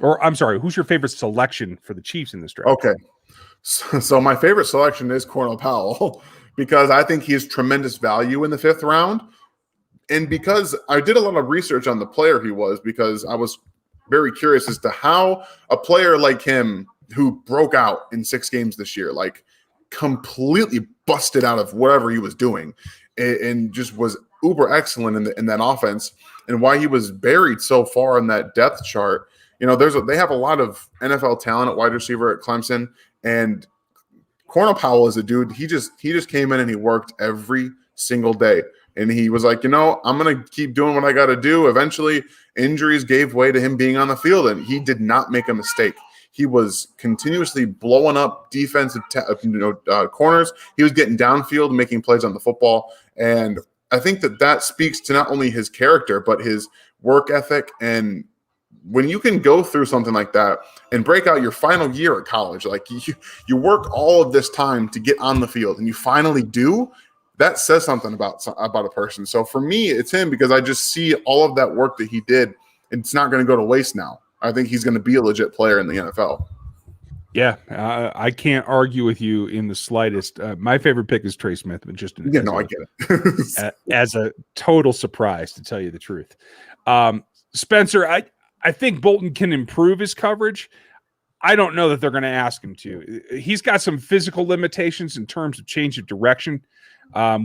Or I'm sorry, who's your favorite selection for the Chiefs in this draft? Okay. So my favorite selection is Cornell Powell because I think he has tremendous value in the 5th round. And because I did a lot of research on the player he was, because I was very curious as to how a player like him who broke out in 6 games this year, like completely busted out of whatever he was doing and just was uber excellent in that offense, and why he was buried so far in that depth chart. They have a lot of NFL talent at wide receiver at Clemson, and Cornell Powell is a dude. He just came in and he worked every single day, and he was like, I'm going to keep doing what I got to do. Eventually, injuries gave way to him being on the field, and he did not make a mistake. He was continuously blowing up defensive corners. He was getting downfield, making plays on the football, and I think that speaks to not only his character, but his work ethic. And when you can go through something like that and break out your final year at college, like you work all of this time to get on the field and you finally do, that says something about a person. So for me, it's him because I just see all of that work that he did, and it's not going to go to waste now. I think he's going to be a legit player in the NFL. Yeah, I can't argue with you in the slightest. My favorite pick is Trey Smith, but just I get it. as a total surprise, to tell you the truth. Spencer, I think Bolton can improve his coverage. I don't know that they're going to ask him to. He's got some physical limitations in terms of change of direction,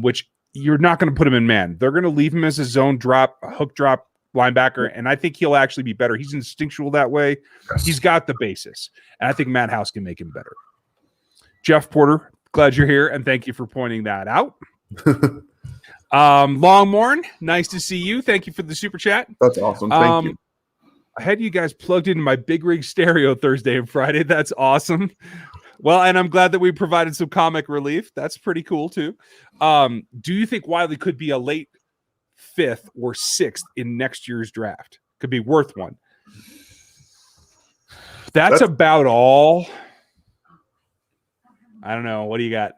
which you're not going to put him in man. They're going to leave him as a zone drop, a hook drop linebacker, and I think he'll actually be better. He's instinctual that way. Yes. He's got the basis, and I think Matt House can make him better. Jeff Porter, Glad you're here, and thank you for pointing that out. Longmorn, nice to see you. Thank you for the super chat. That's awesome. Thank you. I had you guys plugged into my big rig stereo Thursday and Friday. That's awesome. Well, and I'm glad that we provided some comic relief. That's pretty cool too. Do you think Wiley could be a late 5th or 6th in next year's draft? Could be worth one. That's about all. I don't know. What do you got?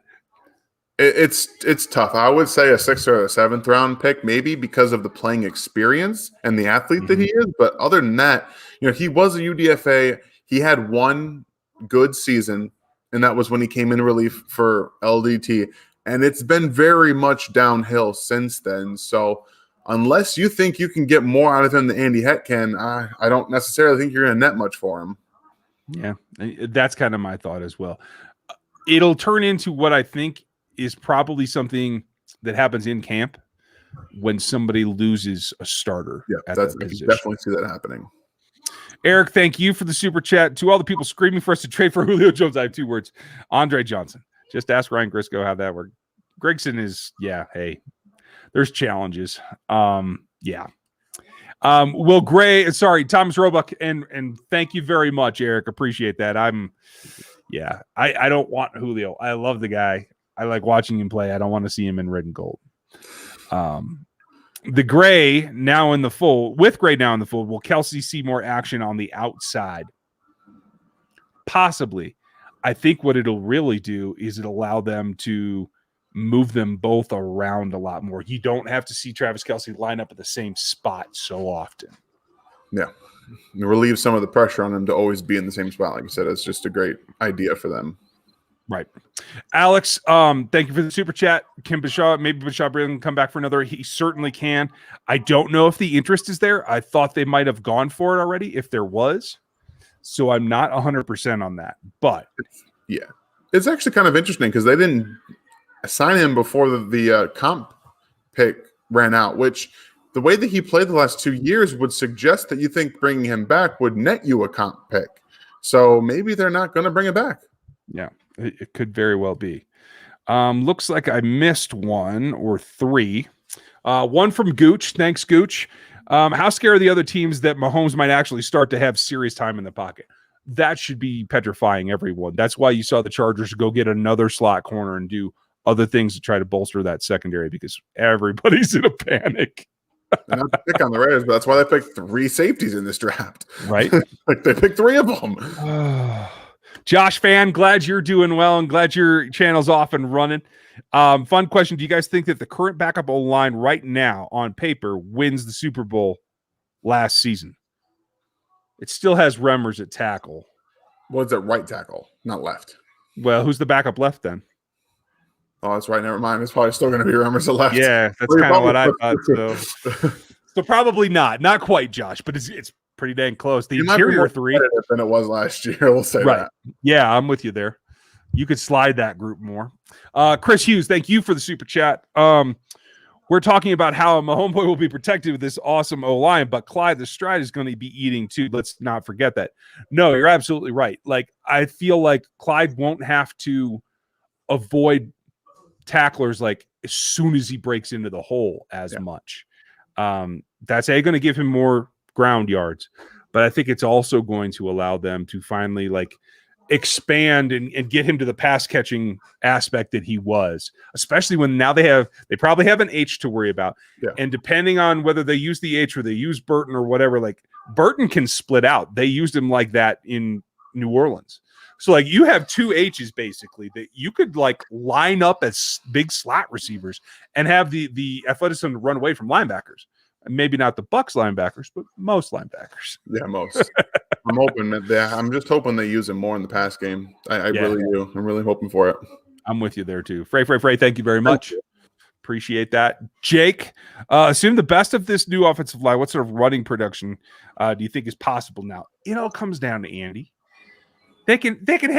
It's tough. I would say a 6th or a 7th round pick, maybe because of the playing experience and the athlete that he is. But other than that, he was a UDFA. He had one good season, and that was when he came in relief for LDT. And it's been very much downhill since then. So unless you think you can get more out of him than Andy Heck can, I don't necessarily think you're going to net much for him. Yeah, that's kind of my thought as well. It'll turn into what I think is probably something that happens in camp when somebody loses a starter. Yeah, I can definitely see that happening. Eric, thank you for the super chat. To all the people screaming for us to trade for Julio Jones, I have 2 words. Andre Johnson. Just ask Ryan Grisco how that worked. Gregson is, hey, there's challenges. Will Gray, Thomas Roebuck, and thank you very much, Eric. Appreciate that. I don't want Julio. I love the guy. I like watching him play. I don't want to see him in red and gold. The Gray now in the fold, will Kelsey see more action on the outside? Possibly. I think what it'll really do is it allow them to move them both around a lot more. You don't have to see Travis Kelsey line up at the same spot so often. Yeah. Relieve some of the pressure on them to always be in the same spot. Like you said, it's just a great idea for them. Right. Alex, thank you for the super chat. Kim Bashaw, maybe Bashaw can come back for another. He certainly can. I don't know if the interest is there. I thought they might have gone for it already if there was. So I'm not 100% on that. But yeah, it's actually kind of interesting because they didn't sign him before the comp pick ran out, which the way that he played the last 2 years would suggest that you think bringing him back would net you a comp pick. So maybe they're not going to bring it back. Yeah, it could very well be. Looks like I missed 1 or 3. One from Gooch. Thanks, Gooch. How scared are the other teams that Mahomes might actually start to have serious time in the pocket? That should be petrifying everyone. That's why you saw the Chargers go get another slot corner and do other things to try to bolster that secondary because everybody's in a panic. And not to pick on the Raiders, but that's why they picked 3 safeties in this draft. Right? Like they picked 3 of them. Josh Fan, glad you're doing well and glad your channel's off and running. Fun question. Do you guys think that the current backup O-line right now on paper wins the Super Bowl last season? It still has Remmers at tackle. What's it, right tackle, not left? Well, who's the backup left then? Oh, that's right. Never mind. It's probably still going to be Remmers at left. Yeah, that's kind of what I thought. So probably not. Not quite, Josh, but it's pretty dang close. The interior 3 than it was last year. We'll say that. Yeah, I'm with you there. You could slide that group more. Chris Hughes, thank you for the super chat. We're talking about how my homeboy will be protected with this awesome O-line, but Clyde the Stride is going to be eating too. Let's not forget that. No, you're absolutely right. Like I feel like Clyde won't have to avoid tacklers like as soon as he breaks into the hole as much. That's going to give him more ground yards, but I think it's also going to allow them to finally like expand and get him to the pass catching aspect that he was, especially when now they probably have an H to worry about. Yeah. And depending on whether they use the H or they use Burton or whatever, like Burton can split out. They used him like that in New Orleans. So like you have 2 H's basically that you could like line up as big slot receivers and have the athleticism to run away from linebackers. Maybe not the Bucs linebackers, but most linebackers. Yeah, most. I'm just hoping they use him more in the pass game. I really do. I'm really hoping for it. I'm with you there too. Frey, thank you very much. Appreciate that. Jake, assume the best of this new offensive line. What sort of running production do you think is possible now? It all comes down to Andy. They can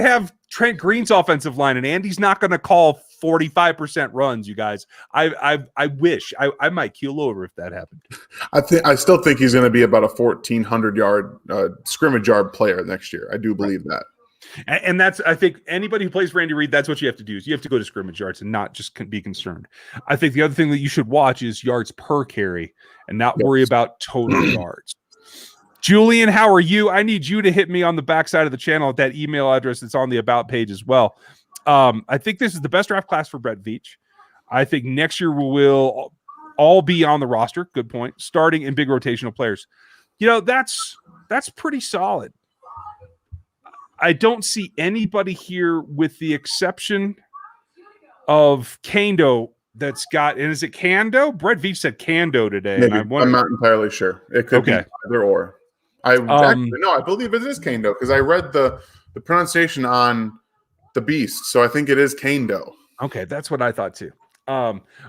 have Trent Green's offensive line, and Andy's not going to call 45% runs. You guys, I wish I might keel over if that happened. I still think he's going to be about a 1,400 yard scrimmage yard player next year. I do believe that. And that's, I think, anybody who plays for Andy Reid, that's what you have to do. Is you have to go to scrimmage yards and not just be concerned. I think the other thing that you should watch is yards per carry and not worry about total yards. Julian, how are you? I need you to hit me on the backside of the channel at that email address that's on the About page as well. I think this is the best draft class for Brett Veach. I think next year we will all be on the roster. Good point. Starting in big rotational players. That's pretty solid. I don't see anybody here with the exception of Kando that's got, and is it Kando? Brett Veach said Kando today. Maybe. And I'm not entirely sure. It could be either or. I believe it is Kando because I read the pronunciation on the Beast, so I think it is Kando. Okay, that's what I thought too.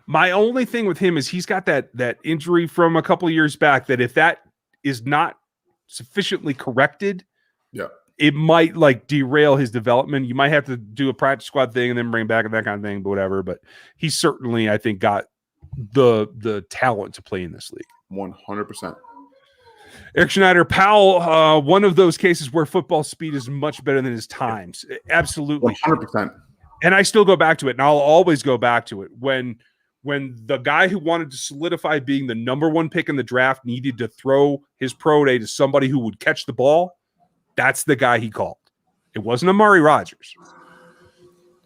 My only thing with him is he's got that injury from a couple of years back that if that is not sufficiently corrected, it might derail his development. You might have to do a practice squad thing and then bring him back and that kind of thing, but whatever. But he's certainly, I think, got the talent to play in this league. 100%. Eric Schneider, Powell, one of those cases where football speed is much better than his times. Absolutely. 100%. And I still go back to it, and I'll always go back to it. When the guy who wanted to solidify being the number one pick in the draft needed to throw his pro day to somebody who would catch the ball, that's the guy he called. It wasn't Amari Rodgers.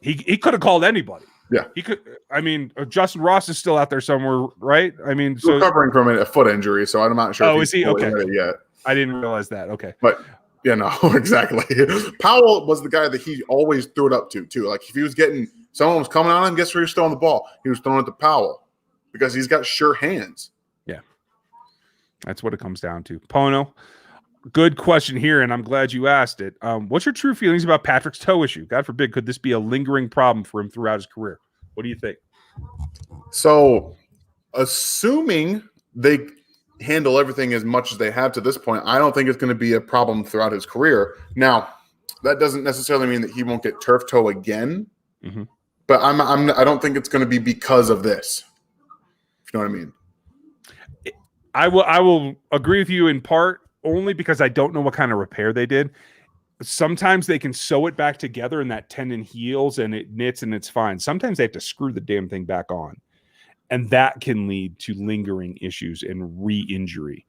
He could have called anybody. Yeah. He could. I mean, Justin Ross is still out there somewhere, right? I mean, so recovering from a foot injury, so I'm not sure. Oh, is he? Okay. Yet. I didn't realize that. Okay. But no, exactly. Powell was the guy that he always threw it up to, too. Like if he was getting someone was coming on him, guess where he was throwing the ball? He was throwing it to Powell because he's got sure hands. Yeah. That's what it comes down to. Pono. Good question here, and I'm glad you asked it. What's your true feelings about Patrick's toe issue? God forbid, could this be a lingering problem for him throughout his career? What do you think? So, assuming they handle everything as much as they have to this point, I don't think it's going to be a problem throughout his career. Now, that doesn't necessarily mean that he won't get turf toe again, but I don't think it's going to be because of this. If you know what I mean. I will agree with you in part. Only because I don't know what kind of repair they did. Sometimes they can sew it back together and that tendon heals and it knits and it's fine. Sometimes they have to screw the damn thing back on. And that can lead to lingering issues and re-injury.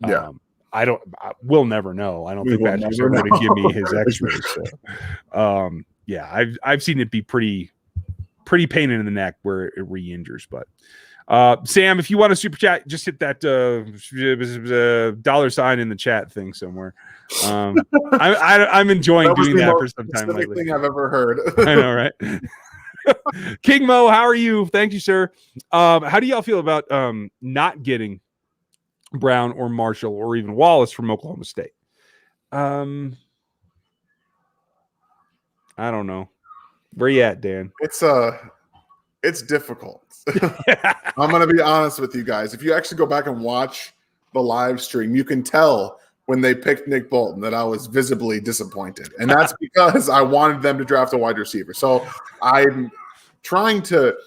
Yeah. We'll never know. I don't think Patrick's ever going to give me his x-rays. So, I've seen it be pretty pain in the neck where it re-injures, but Sam, if you want to super chat, just hit that $sign in the chat thing somewhere. I'm enjoying doing that for some time lately. Thing I've ever heard. I know, right? King Mo, how are you? Thank you, sir. How do y'all feel about not getting Brown or Marshall or even Wallace from Oklahoma State? I don't know. Where you at, Dan? It's difficult. I'm going to be honest with you guys. If you actually go back and watch the live stream, you can tell when they picked Nick Bolton that I was visibly disappointed. And that's because I wanted them to draft a wide receiver. So I'm trying to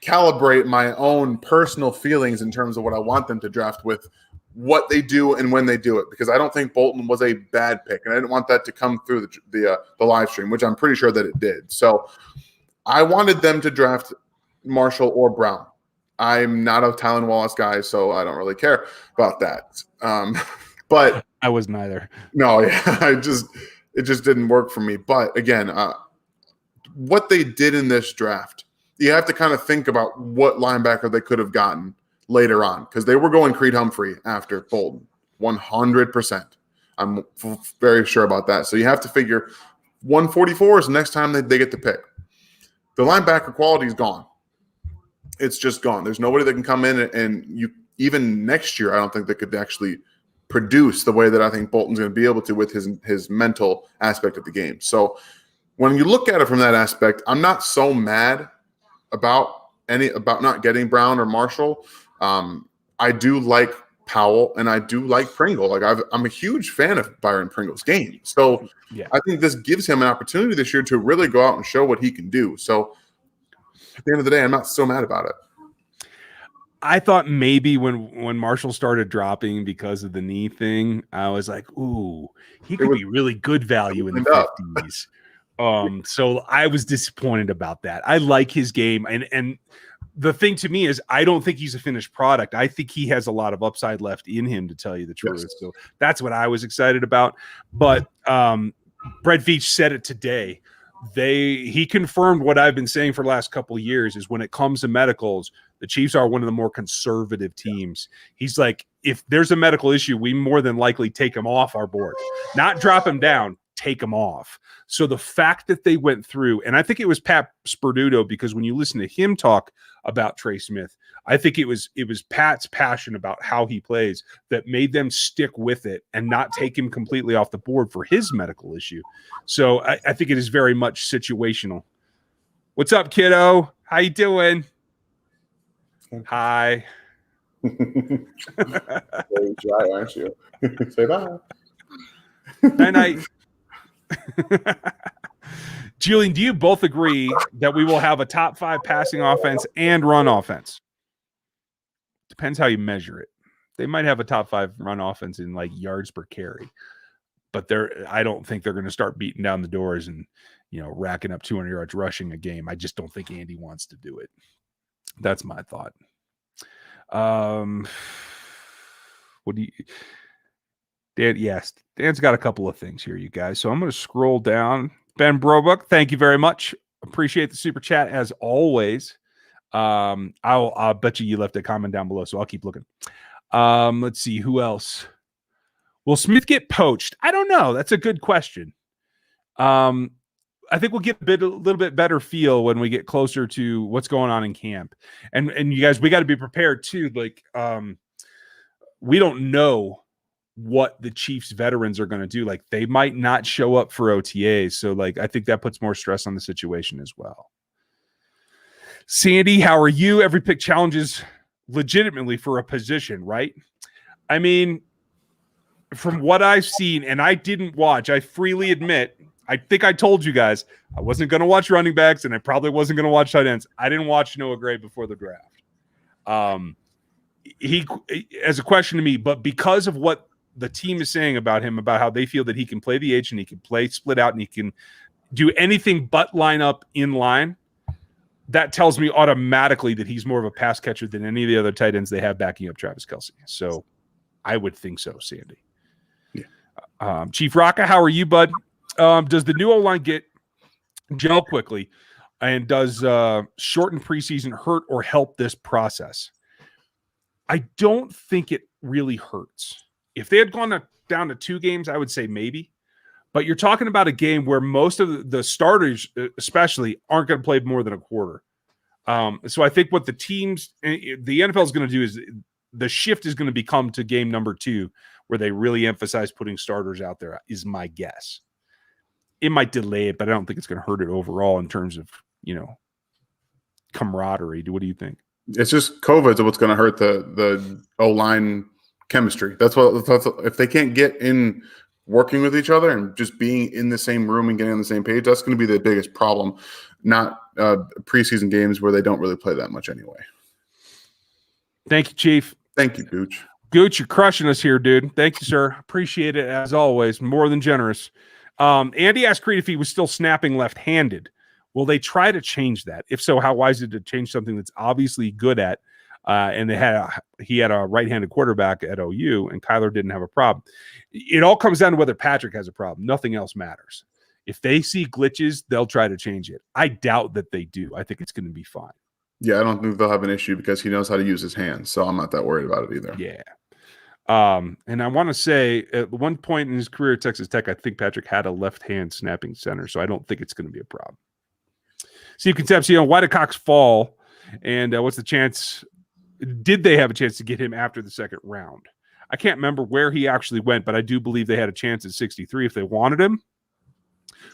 calibrate my own personal feelings in terms of what I want them to draft with what they do and when they do it, because I don't think Bolton was a bad pick. And I didn't want that to come through the live stream, which I'm pretty sure that it did. So I wanted them to draft Marshall or Brown. I'm not a Tylan Wallace guy, so I don't really care about that. But I was neither. No, it just didn't work for me. But again, what they did in this draft, you have to kind of think about what linebacker they could have gotten later on, because they were going Creed Humphrey after Bolton, 100%. I'm very sure about that. So you have to figure 144 is the next time they get to pick. The linebacker quality is gone. It's just gone. There's nobody that can come in and you even next year, I don't think they could actually produce the way that I think Bolton's going to be able to with his mental aspect of the game. So when you look at it from that aspect, I'm not so mad about not getting Brown or Marshall. I do like Powell and I do like Pringle. Like I'm a huge fan of Byron Pringle's game. So yeah. I think this gives him an opportunity this year to really go out and show what he can do. So at the end of the day, I'm not so mad about it. I thought maybe when Marshall started dropping because of the knee thing, I was like, ooh, he could be really good value in the 50s. So I was disappointed about that. I like his game, and the thing to me is I don't think he's a finished product. I think he has a lot of upside left in him, to tell you the truth. Yes. So that's what I was excited about. But Brett Veach said it today. He confirmed what I've been saying for the last couple of years is when it comes to medicals, the Chiefs are one of the more conservative teams. He's like, if there's a medical issue, we more than likely take him off our board, not drop him down, take him off. So the fact that they went through, and I think it was Pat Sperduto, because when you listen to him talk about Trey Smith, I think it was Pat's passion about how he plays that made them stick with it and not take him completely off the board for his medical issue. So I think it is very much situational. What's up, kiddo? How you doing? Hi. Very dry, aren't you? Say bye. Night. Julian, do you both agree that we will have a top 5 passing offense and run offense? Depends how you measure it. They might have a top 5 run offense in like yards per carry, but I don't think they're going to start beating down the doors and, racking up 200 yards rushing a game. I just don't think Andy wants to do it. That's my thought. What do you, Dan? Yes, Dan's got a couple of things here, you guys. So I'm going to scroll down. Ben Brobuck, thank you very much. Appreciate the super chat as always. I'll bet you left a comment down below, so I'll keep looking. Let's see who else. Will Smith get poached? I don't know. That's a good question. I think we'll get a little bit better feel when we get closer to what's going on in camp. And you guys, we got to be prepared too. Like, we don't know what the Chiefs veterans are going to do. Like, they might not show up for OTAs. So like, I think that puts more stress on the situation as well. Sandy, how are you? Every pick challenges legitimately for a position, right? I mean, from what I've seen, and I didn't watch, I freely admit, I think I told you guys I wasn't going to watch running backs, and I probably wasn't going to watch tight ends. I didn't watch Noah Gray before the draft. He as a question to me, but because of what the team is saying about him, about how they feel that he can play the H and he can play split out and he can do anything but line up in line, that tells me automatically that he's more of a pass catcher than any of the other tight ends they have backing up Travis Kelce. So I would think so, Sandy. Yeah. Chief Rocca, how are you, bud? Does the new O-line get gel quickly? And does shortened preseason hurt or help this process? I don't think it really hurts. If they had gone down to 2 games, I would say maybe. But you're talking about a game where most of the starters, especially, aren't going to play more than a quarter. So I think what the NFL is going to do is the shift is going to become to game number 2, where they really emphasize putting starters out there, is my guess. It might delay it, but I don't think it's going to hurt it overall in terms of, camaraderie. What do you think? It's just COVID is what's going to hurt the O-line chemistry. That's if they can't get in working with each other and just being in the same room and getting on the same page, that's going to be the biggest problem, not preseason games where they don't really play that much anyway. Thank you, Chief. Thank you, Gooch. Gooch, you're crushing us here, dude. Thank you, sir. Appreciate it as always. More than generous. Andy asked Creed if he was still snapping left-handed. Will they try to change that? If so, how wise is it to change something that's obviously good at? And he had a right-handed quarterback at OU, and Kyler didn't have a problem. It all comes down to whether Patrick has a problem. Nothing else matters. If they see glitches, they'll try to change it. I doubt that they do. I think it's going to be fine. Yeah, I don't think they'll have an issue because he knows how to use his hands, so I'm not that worried about it either. Yeah. And I want to say at one point in his career at Texas Tech, I think Patrick had a left-hand snapping center, so I don't think it's going to be a problem. Steve Concepcion, why did Cox fall? And what's the chance? Did they have a chance to get him after the second round? I can't remember where he actually went, but I do believe they had a chance at 63 if they wanted him.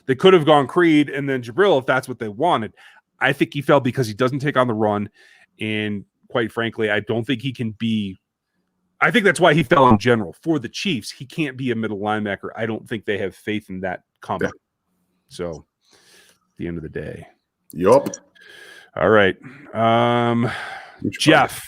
They could have gone Creed and then Jabril if that's what they wanted. I think he fell because he doesn't take on the run. And quite frankly, I don't think he can be – I think that's why he fell in general. For the Chiefs, he can't be a middle linebacker. I don't think they have faith in that coming. So, at the end of the day. Yup. All right. Jeff,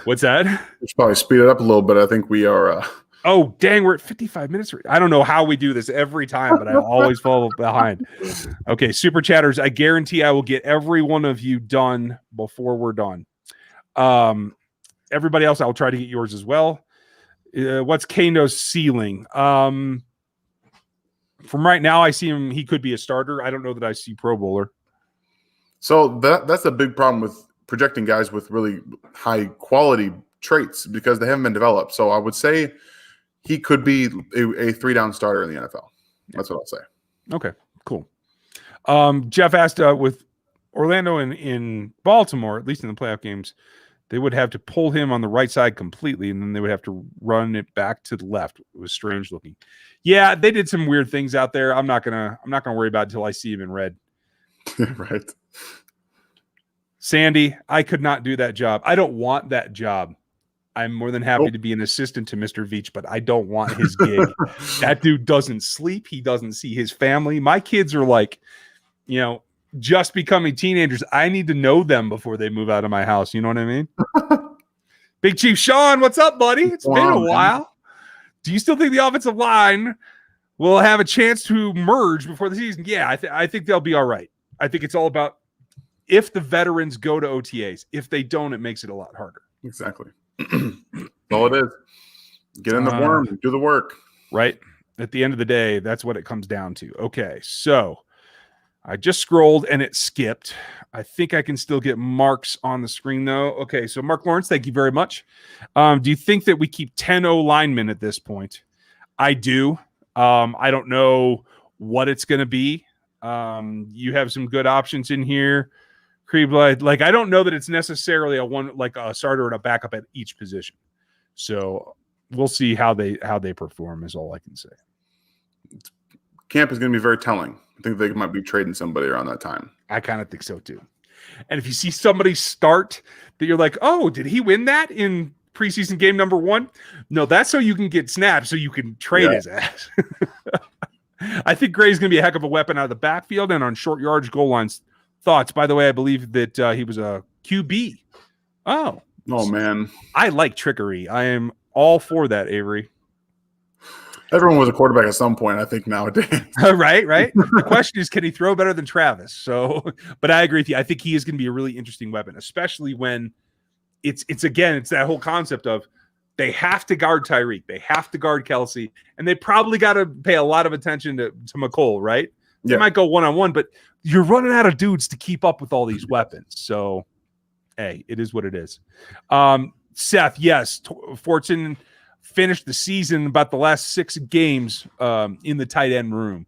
what's that? We should probably speed it up a little bit. I think we are. Oh, dang, we're at 55 minutes. I don't know how we do this every time, but I always fall behind. Okay, super chatters. I guarantee I will get every one of you done before we're done. Everybody else, I'll try to get yours as well. What's Kano's ceiling? From right now, I see him. He could be a starter. I don't know that I see Pro Bowler. So that's a big problem with projecting guys with really high quality traits because they haven't been developed. So I would say he could be a 3-down starter in the NFL. That's what I'll say. Okay, cool. Jeff asked with Orlando in Baltimore, at least in the playoff games, they would have to pull him on the right side completely, and then they would have to run it back to the left. It was strange looking. Yeah, they did some weird things out there. I'm not gonna worry about it until I see him in red. Right. Sandy, I could not do that job. I don't want that job. I'm more than happy to be an assistant to Mr. Veach, but I don't want his gig. That dude doesn't sleep. He doesn't see his family. My kids are like, just becoming teenagers. I need to know them before they move out of my house. You know what I mean? Big Chief Sean, what's up, buddy? It's been a while. Do you still think the offensive line will have a chance to merge before the season? Yeah, I think they'll be all right. I think it's all about if the veterans go to OTAs. If they don't, it makes it a lot harder. Exactly. All it is. Get in the worm, do the work. Right. At the end of the day, that's what it comes down to. Okay, so I just scrolled and it skipped. I think I can still get Mark's on the screen, though. Okay, so Mark Lawrence, thank you very much. Do you think that we keep 10 linemen at this point? I do. I don't know what it's going to be. You have some good options in here. Like, I don't know that it's necessarily a starter and a backup at each position. So we'll see how they perform is all I can say. Camp is going to be very telling. I think they might be trading somebody around that time. I kind of think so too. And if you see somebody start that you're like, oh, did he win that in preseason game number 1? No, that's so you can get snapped so you can trade his ass. I think Gray's going to be a heck of a weapon out of the backfield and on short yardage goal lines. Thoughts? By the way, I believe that he was a QB. Oh, man. I like trickery. I am all for that, Avery. Everyone was a quarterback at some point, I think, nowadays. right. The question is, can he throw better than Travis? So, but I agree with you. I think he is going to be a really interesting weapon, especially when it's that whole concept of they have to guard Tyreek, they have to guard Kelsey, and they probably got to pay a lot of attention to McCole, right? They might go one-on-one, but you're running out of dudes to keep up with all these weapons. So, hey, it is what it is. Seth, yes, Fortson finished the season about the last 6 games in the tight end room.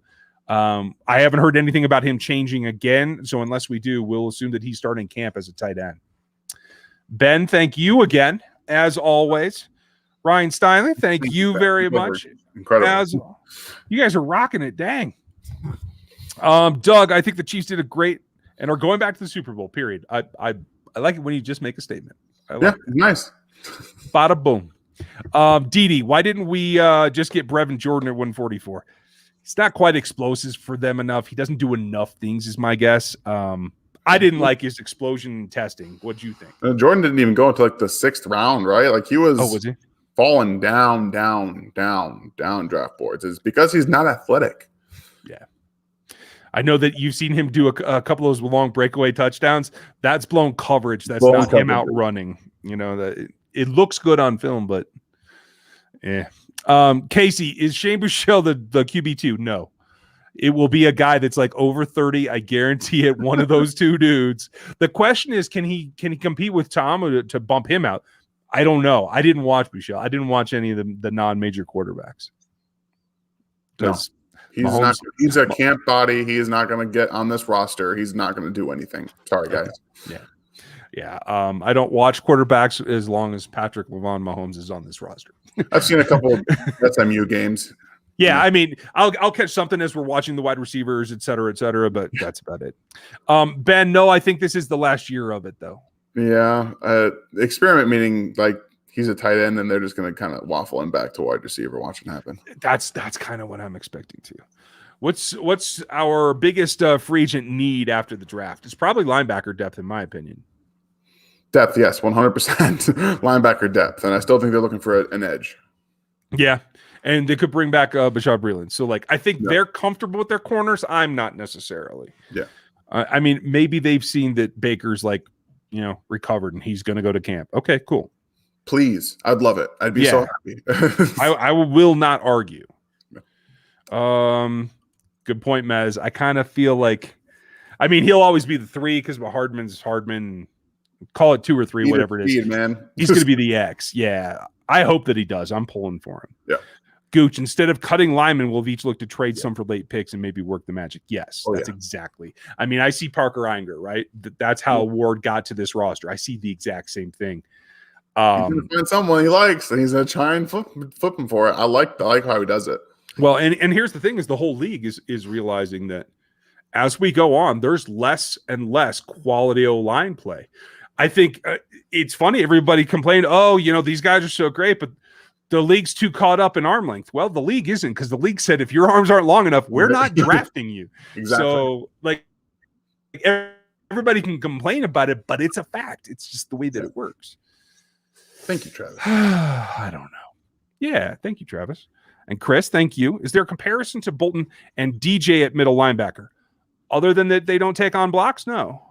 I haven't heard anything about him changing again, so unless we do, we'll assume that he's starting camp as a tight end. Ben, thank you again, as always. Ryan Steinley, thank you very much. Incredible. You guys are rocking it, dang. Doug, I think the Chiefs did a great and are going back to the Super Bowl, period. I like it when you just make a statement. Nice. Bada boom. Didi, why didn't we just get Brevin Jordan at 144? He's not quite explosive for them enough. He doesn't do enough things, is my guess. I didn't like his explosion testing. What'd you think? Jordan didn't even go into like the 6th round, right? Like he was, was he? Falling down draft boards. It's because he's not athletic. Yeah. I know that you've seen him do a couple of those long breakaway touchdowns. That's blown coverage. That's not him out running. That it looks good on film, but yeah. Casey, is Shane Buechele the QB2? No. It will be a guy that's like over 30. I guarantee it. One of those two dudes. The question is, can he compete with Tom or to bump him out? I don't know. I didn't watch Buechele. I didn't watch any of the non-major quarterbacks. No. He's a camp body. He is not going to get on this roster. He's not going to do anything. Sorry, guys. Yeah. I don't watch quarterbacks as long as Patrick Mahomes is on this roster. I've seen a couple of SMU games. Yeah, I mean, I'll catch something as we're watching the wide receivers, et cetera, but that's about it. Ben, no, I think this is the last year of it, though. Yeah, experiment meaning like he's a tight end, and they're just going to kind of waffle him back to wide receiver. Watch it happen. That's kind of what I'm expecting too. What's our biggest free agent need after the draft? It's probably linebacker depth, in my opinion. Depth, yes, 100% linebacker depth, and I still think they're looking for an edge. Yeah, and they could bring back Bashaud Breeland. So, like, I think they're comfortable with their corners. I'm not necessarily. Yeah. I mean, maybe they've seen that Baker's, like, recovered and he's going to go to camp. Okay, cool. Please. I'd love it. I'd be so happy. I will not argue. Good point, Mez. I kind of feel like, I mean, he'll always be the 3 because Hardman's Hardman. Call it 2 or 3, whatever it is. Man. He's going to be the X. Yeah. I hope that he does. I'm pulling for him. Yeah. Gooch, instead of cutting linemen, we'll each look to trade some for late picks and maybe work the magic. Yes, that's exactly. I mean, I see Parker Inger, right? That's how Ward got to this roster. I see the exact same thing. He's going to find someone he likes, and he's going to try and flip him for it. I like how he does it. Well, and here's the thing is the whole league is realizing that as we go on, there's less and less quality O-line play. I think it's funny. Everybody complained, these guys are so great, but the league's too caught up in arm length. Well, the league isn't, because the league said if your arms aren't long enough, we're not drafting you. Exactly. So, like, everybody can complain about it, but it's a fact. It's just the way that it works. Thank you, Travis. I don't know. Yeah, thank you, Travis. And Chris, thank you. Is there a comparison to Bolton and DJ at middle linebacker? Other than that they don't take on blocks? No.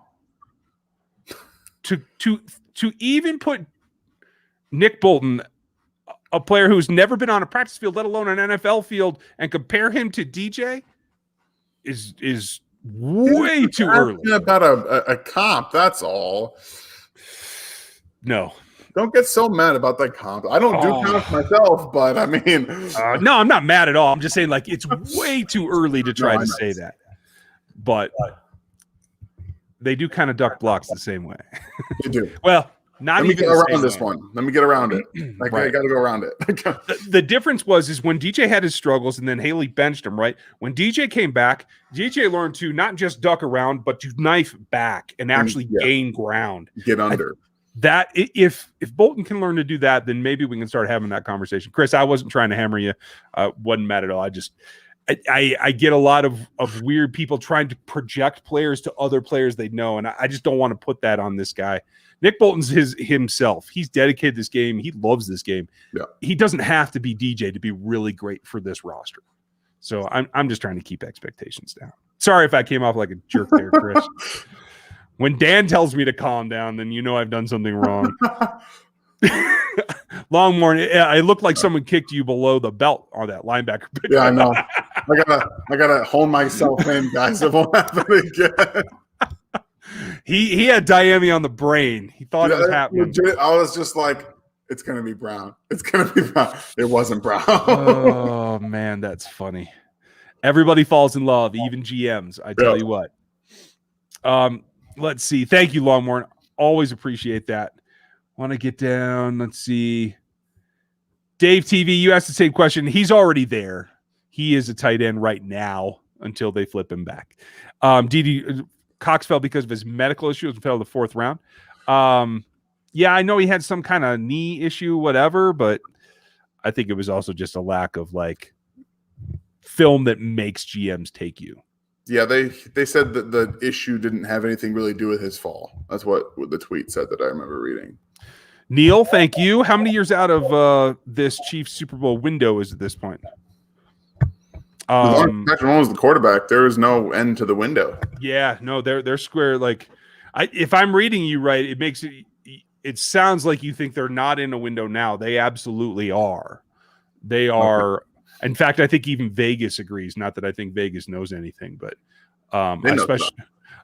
To even put Nick Bolton, a player who's never been on a practice field, let alone an NFL field, and compare him to DJ is way too early. About a comp, that's all. No. Don't get so mad about that comp. I don't do comps myself, but I mean... no, I'm not mad at all. I'm just saying, like, it's way too early to try to say that. But they do kind of duck blocks the same way. They do. Well, not even around this one. Let me get around it. I got to go around it. The difference is when DJ had his struggles and then Haley benched him, right? When DJ came back, DJ learned to not just duck around, but to knife back and actually gain ground. Get under. That if Bolton can learn to do that, then maybe we can start having that conversation. Chris, I wasn't trying to hammer you. Wasn't mad at all. I get a lot of weird people trying to project players to other players they know, and I just don't want to put that on this guy. Nick Bolton's himself. He's dedicated to this game. He loves this game. Yeah. He doesn't have to be DJ to be really great for this roster. So I'm just trying to keep expectations down. Sorry if I came off like a jerk there, Chris. When Dan tells me to calm down, then you know I've done something wrong. Longmorn, it looked like someone kicked you below the belt on that linebacker pick. Yeah, I know. I gotta hone myself in, guys. It won't happen again. He had Diami on the brain. He thought it was happening. Legit, I was just like, it's gonna be Brown. It's gonna be Brown. It wasn't Brown. Oh man, that's funny. Everybody falls in love, even GMs. I tell you what. Let's see. Thank you, Longmorn. Always appreciate that. Want to get down. Let's see. Dave TV, you asked the same question. He's already there. He is a tight end right now until they flip him back. DD Cox fell because of his medical issues and fell to the 4th round. Yeah, I know he had some kind of knee issue, whatever, but I think it was also just a lack of like film that makes GMs take you. Yeah, they said that the issue didn't have anything really to do with his fall. That's what the tweet said that I remember reading. Neil, thank you. How many years out of this Chiefs Super Bowl window is at this point? Patrick Mahomes was the quarterback. There is no end to the window. Yeah, no, they're square. Like, if I'm reading you right, it sounds like you think they're not in a window now. They absolutely are. They are. Okay. In fact, I think even Vegas agrees. Not that I think Vegas knows anything, but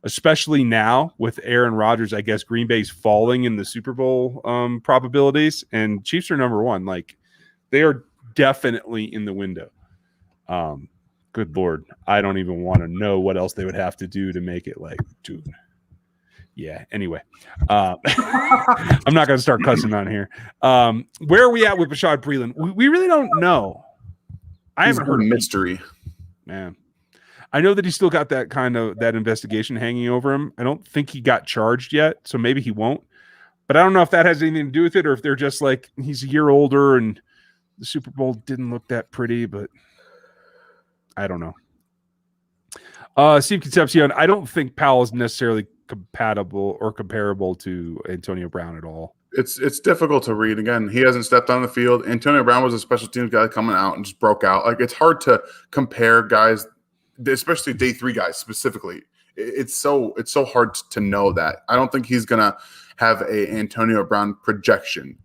especially now with Aaron Rodgers, I guess Green Bay's falling in the Super Bowl probabilities, and Chiefs are number 1. Like, they are definitely in the window. Good Lord, I don't even want to know what else they would have to do to make it like, dude. Yeah. Anyway, I'm not going to start cussing on here. Where are we at with Bashaud Breeland? We really don't know. I haven't heard a mystery. Man, I know that he's still got that investigation hanging over him. I don't think he got charged yet, so maybe he won't. But I don't know if that has anything to do with it, or if they're just like he's a year older and the Super Bowl didn't look that pretty. But I don't know. Steve Concepcion, I don't think Powell is necessarily compatible or comparable to Antonio Brown at all. It's difficult to read. Again, he hasn't stepped on the field. Antonio Brown was a special teams guy coming out and just broke out. Like, it's hard to compare guys, especially day 3 guys specifically. It's so hard to know that. I don't think he's gonna have a Antonio Brown projection.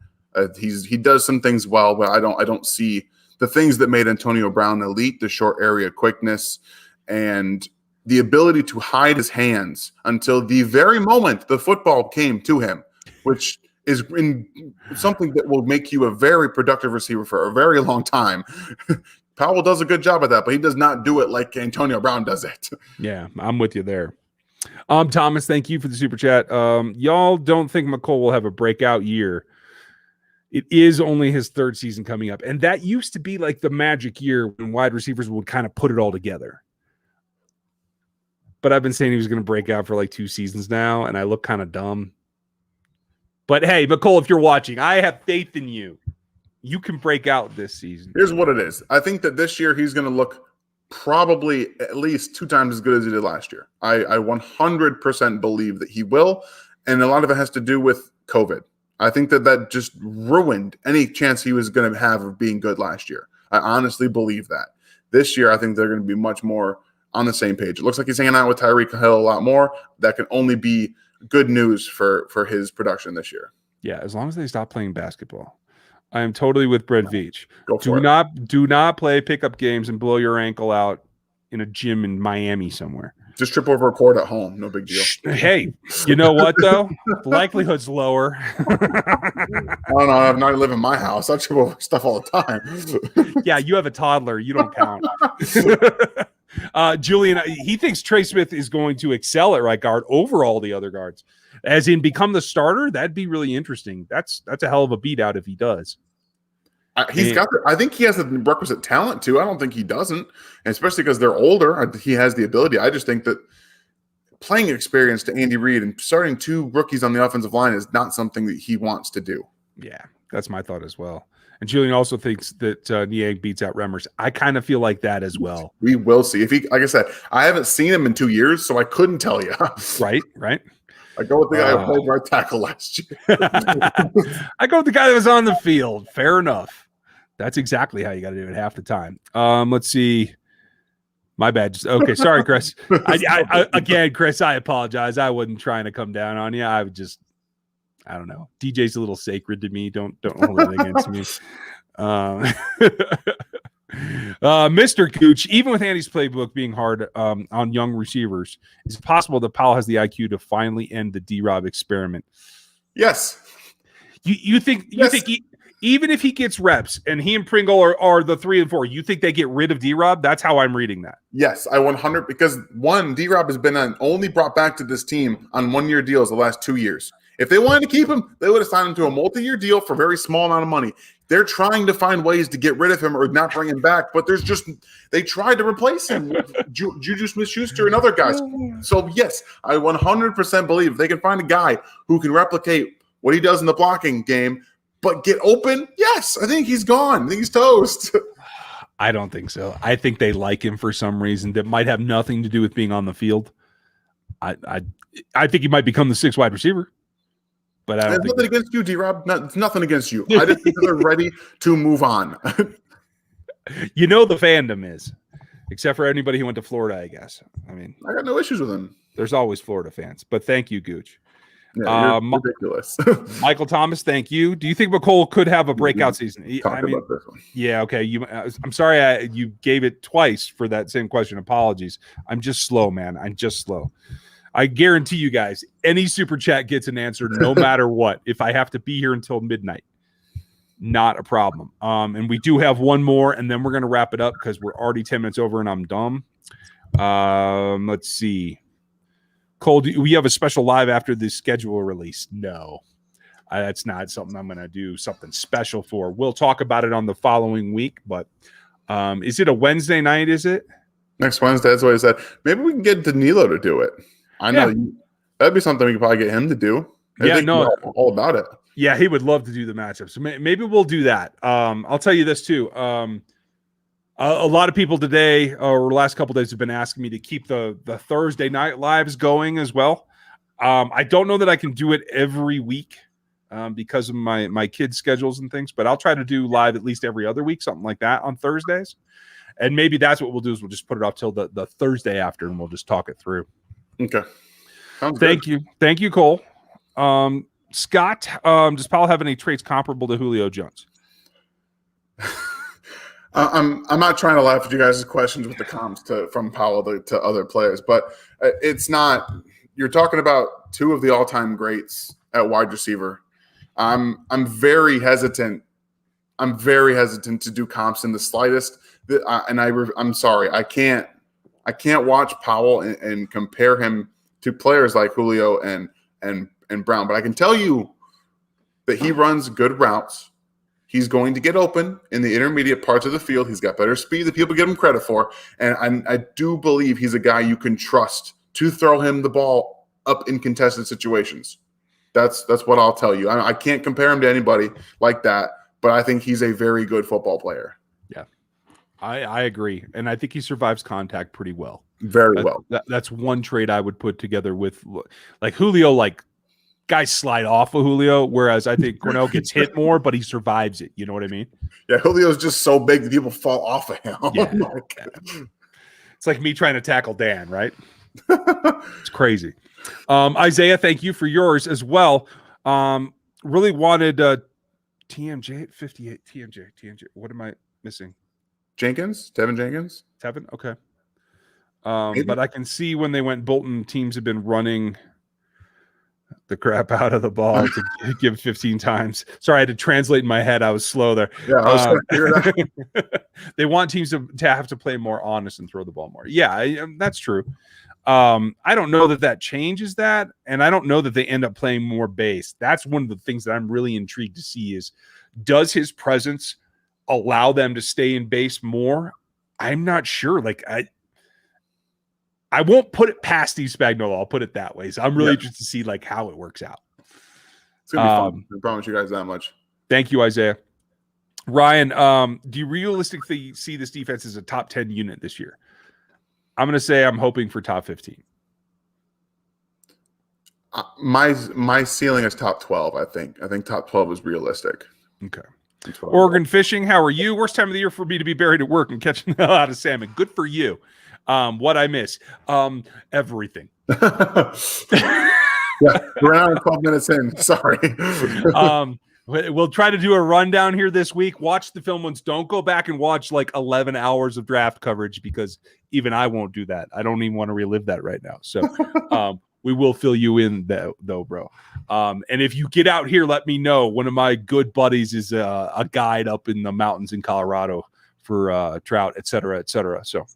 He does some things well, but I don't see the things that made Antonio Brown elite: the short area quickness and the ability to hide his hands until the very moment the football came to him, which is in something that will make you a very productive receiver for a very long time. Powell does a good job at that, but he does not do it like Antonio Brown does it. Yeah, I'm with you there. Thomas, thank you for the super chat. Y'all don't think McCole will have a breakout year. It is only his 3rd season coming up. And that used to be like the magic year when wide receivers would kind of put it all together. But I've been saying he was going to break out for like 2 seasons now, and I look kind of dumb. But hey, McCole, if you're watching, I have faith in you. You can break out this season. Here's what it is. I think that this year he's going to look probably at least 2 times as good as he did last year. I 100% believe that he will, and a lot of it has to do with COVID. I think that just ruined any chance he was going to have of being good last year. I honestly believe that. This year, I think they're going to be much more on the same page. It looks like he's hanging out with Tyreek Hill a lot more. That can only be good news for his production this year. Yeah, as long as they stop playing basketball. I am totally with Brett Veach. Do not play pickup games and blow your ankle out in a gym in Miami somewhere. Just trip over a cord at home. No big deal. Hey, you know what, though? The likelihood's lower. I don't know. I not live in my house. I trip over stuff all the time. Yeah, you have a toddler. You don't count. Julian, he thinks Trey Smith is going to excel at right guard over all the other guards. As in become the starter, that'd be really interesting. That's a hell of a beat out if he does. I think he has the requisite talent too. I don't think he doesn't, and especially because they're older. He has the ability. I just think that playing experience to Andy Reid and starting 2 rookies on the offensive line is not something that he wants to do. Yeah, that's my thought as well. And Julian also thinks that Niang beats out Remmers. I kind of feel like that as well. We will see. If he, like I said, I haven't seen him in 2 years, so I couldn't tell you. Right. I go with the guy who played right tackle last year. I go with the guy that was on the field. Fair enough. That's exactly how you got to do it half the time. Let's see. My bad. Okay, sorry, Chris. Again, Chris, I apologize. I wasn't trying to come down on you. I don't know. DJ's a little sacred to me. Don't hold it against me. Mr. Gooch, even with Andy's playbook being hard on young receivers, is it possible that Powell has the IQ to finally end the D-Rob experiment? Yes. You think even if he gets reps and he and Pringle are the 3 and 4, you think they get rid of D-Rob? That's how I'm reading that. Yes, I 100 because D-Rob has been only brought back to this team on 1-year deals the last 2 years. If they wanted to keep him, they would have signed him to a multi-year deal for a very small amount of money. They're trying to find ways to get rid of him or not bring him back, but they tried to replace him with Juju Smith-Schuster and other guys. So yes, I 100% believe if they can find a guy who can replicate what he does in the blocking game, but get open, yes, I think he's gone. I think he's toast. I don't think so. I think they like him for some reason that might have nothing to do with being on the field. I think he might become the 6th wide receiver. But I don't think nothing against you, D-Rob. It's nothing against you. I just think they're ready to move on. You know the fandom is, except for anybody who went to Florida, I guess. I mean, I got no issues with him. There's always Florida fans. But thank you, Gooch. Yeah, you're ridiculous. Michael Thomas, thank you. Do you think McCole could have a breakout season? About this one. Yeah, okay. I'm sorry you gave it twice for that same question. Apologies. I'm just slow, man. I'm just slow. I guarantee you guys, any super chat gets an answer no matter what. If I have to be here until midnight, not a problem. And we do have one more, and then we're going to wrap it up because we're already 10 minutes over and I'm dumb. Let's see. Cole, do we have a special live after the schedule release? No, that's not something I'm going to do something special for. We'll talk about it on the following week, but is it a Wednesday night? Is it? Next Wednesday, that's what I said. Maybe we can get Danilo to do it. I know that'd be something we could probably get him to do. All about it. Yeah, he would love to do the matchup. So maybe we'll do that. I'll tell you this too. A lot of people today or the last couple of days have been asking me to keep the Thursday night lives going as well. I don't know that I can do it every week because of my kids' schedules and things, but I'll try to do live at least every other week, something like that on Thursdays. And maybe that's what we'll do is we'll just put it off till the Thursday after, and we'll just talk it through. Okay. Thank you. Thank you, Cole. Scott, does Powell have any traits comparable to Julio Jones? I'm not trying to laugh at you guys' questions with the comps from Powell to other players, but it's not. You're talking about two of the all-time greats at wide receiver. I'm very hesitant. I'm very hesitant to do comps in the slightest. I'm sorry. I can't watch Powell and compare him to players like Julio and Brown. But I can tell you that he runs good routes. He's going to get open in the intermediate parts of the field. He's got better speed than people give him credit for. And I do believe he's a guy you can trust to throw him the ball up in contested situations. That's what I'll tell you. I can't compare him to anybody like that, but I think he's a very good football player. Yeah, I agree. And I think he survives contact pretty well. Very well. That's one trait I would put together with like Julio, like guys slide off of Julio, whereas I think Cornell gets hit more, but he survives it. You know what I mean? Yeah, Julio's just so big that people fall off of him. Yeah. It's like me trying to tackle Dan, right? It's crazy. Isaiah, thank you for yours as well. Really wanted TMJ at 58. TMJ. What am I missing? Tevin Jenkins. Tevin? Okay. But I can see when they went Bolton, teams have been running the crap out of the ball to give 15 times. Sorry, I had to translate in my head. I was slow there. Yeah, they want teams to have to play more honest and throw the ball more. Yeah, that's true. I don't know that changes that, and I don't know that they end up playing more base. That's one of the things that I'm really intrigued to see is, does his presence allow them to stay in base more? I'm not sure. Like I won't put it past Steve Spagnuolo. I'll put it that way. So I'm really interested to see like how it works out. It's gonna be fun. I promise you guys that much. Thank you, Isaiah. Ryan, do you realistically see this defense as a top 10 unit this year? I'm going to say I'm hoping for top 15. My ceiling is top 12, I think. I think top 12 is realistic. Okay. Oregon fishing, how are you? Worst time of the year for me to be buried at work and catching the hell out of salmon. Good for you. What I miss? Everything. Yeah, we're now 12 minutes in. Sorry. We'll try to do a rundown here this week. Watch the film once. Don't go back and watch like 11 hours of draft coverage because even I won't do that. I don't even want to relive that right now. So we will fill you in though, bro. And if you get out here, let me know. One of my good buddies is a guide up in the mountains in Colorado for trout, et cetera, et cetera. So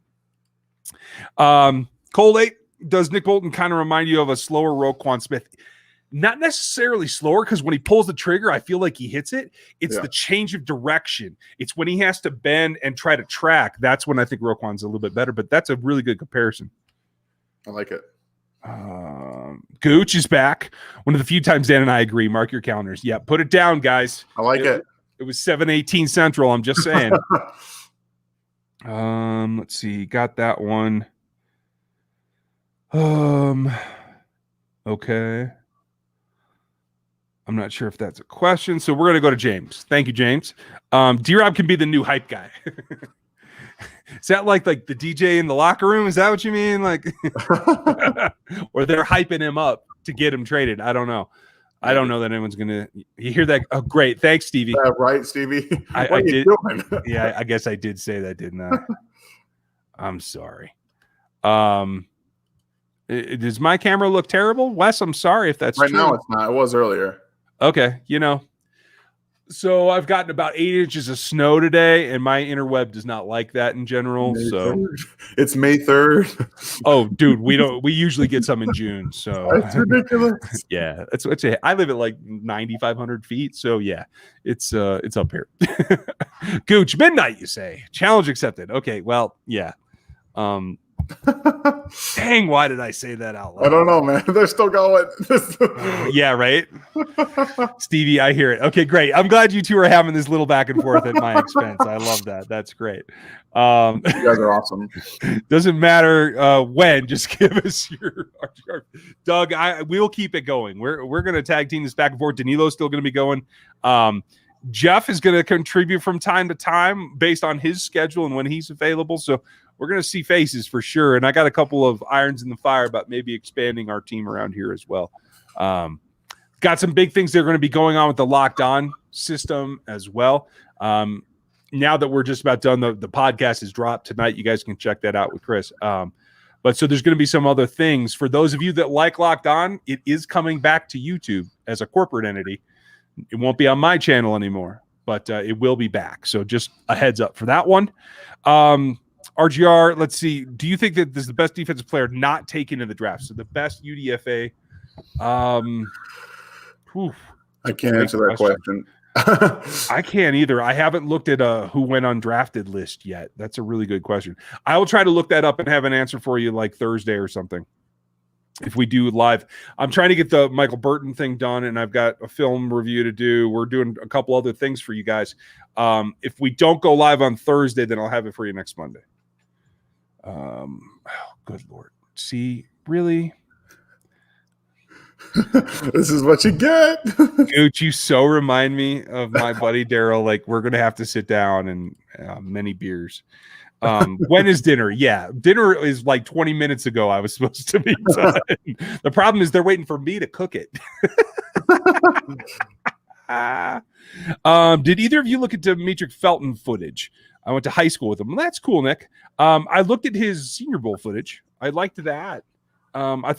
Cole 8, does Nick Bolton kind of remind you of a slower Roquan Smith? Not necessarily slower, because when he pulls the trigger, I feel like he hits it. It's the change of direction. It's when he has to bend and try to track. That's when I think Roquan's a little bit better, but that's a really good comparison. I like it. Gooch is back. One of the few times Dan and I agree. Mark your calendars. Yeah, put it down, guys. I like it. It was 7:18 Central. I'm just saying. Let's see. Got that one. Okay. I'm not sure if that's a question. So we're going to go to James. Thank you, James. D-Rob can be the new hype guy. Is that like the DJ in the locker room? Is that what you mean? Like, or they're hyping him up to get him traded? I don't know. I don't know that anyone's going to hear that. Oh, great. Thanks, Stevie. Right, Stevie? I did. Yeah, I guess I did say that, didn't I? I'm sorry. Does my camera look terrible? Wes, I'm sorry if that's right true. Now it's not. It was earlier. Okay, so I've gotten about 8 inches of snow today, and my interweb does not like that in general. May so 3rd. It's May 3rd. Oh, dude, we usually get some in June. So that's ridiculous. Yeah, that's what I live at like 9,500 feet. So yeah, it's up here. Gooch, midnight, you say? Challenge accepted. Okay, well, yeah. Dang, why did I say that out loud? I don't know, man. They're still going. Yeah, right? Stevie, I hear it. Okay, great. I'm glad you two are having this little back and forth at my expense. I love that. That's great. You guys are awesome. Doesn't matter when, just give us your Doug, we'll keep it going. We're going to tag team this back and forth. Danilo's still going to be going. Jeff is going to contribute from time to time based on his schedule and when he's available. So we're going to see faces for sure. And I got a couple of irons in the fire about maybe expanding our team around here as well. Got some big things that are going to be going on with the Locked On system as well. Now that we're just about done, the podcast is dropped tonight. You guys can check that out with Chris. But so there's going to be some other things. For those of you that like Locked On, it is coming back to YouTube as a corporate entity. It won't be on my channel anymore, but it will be back. So just a heads up for that one. RGR, let's see. Do you think that this is the best defensive player not taken in the draft? So the best UDFA. I can't answer that question. I can't either. I haven't looked at a who went undrafted list yet. That's a really good question. I will try to look that up and have an answer for you like Thursday or something. If we do live, I'm trying to get the Michael Burton thing done, and I've got a film review to do. We're doing a couple other things for you guys. If we don't go live on Thursday, then I'll have it for you next Monday. Good Lord. See, really? This is what you get. Dude, you so remind me of my buddy Daryl. Like, we're going to have to sit down and many beers. When is dinner? Yeah, dinner is like 20 minutes ago. I was supposed to be done. The problem is they're waiting for me to cook it. Did either of you look at Demetric Felton footage? I went to high school with him. Well, that's cool, Nick. I looked at his Senior Bowl footage. I liked that. I always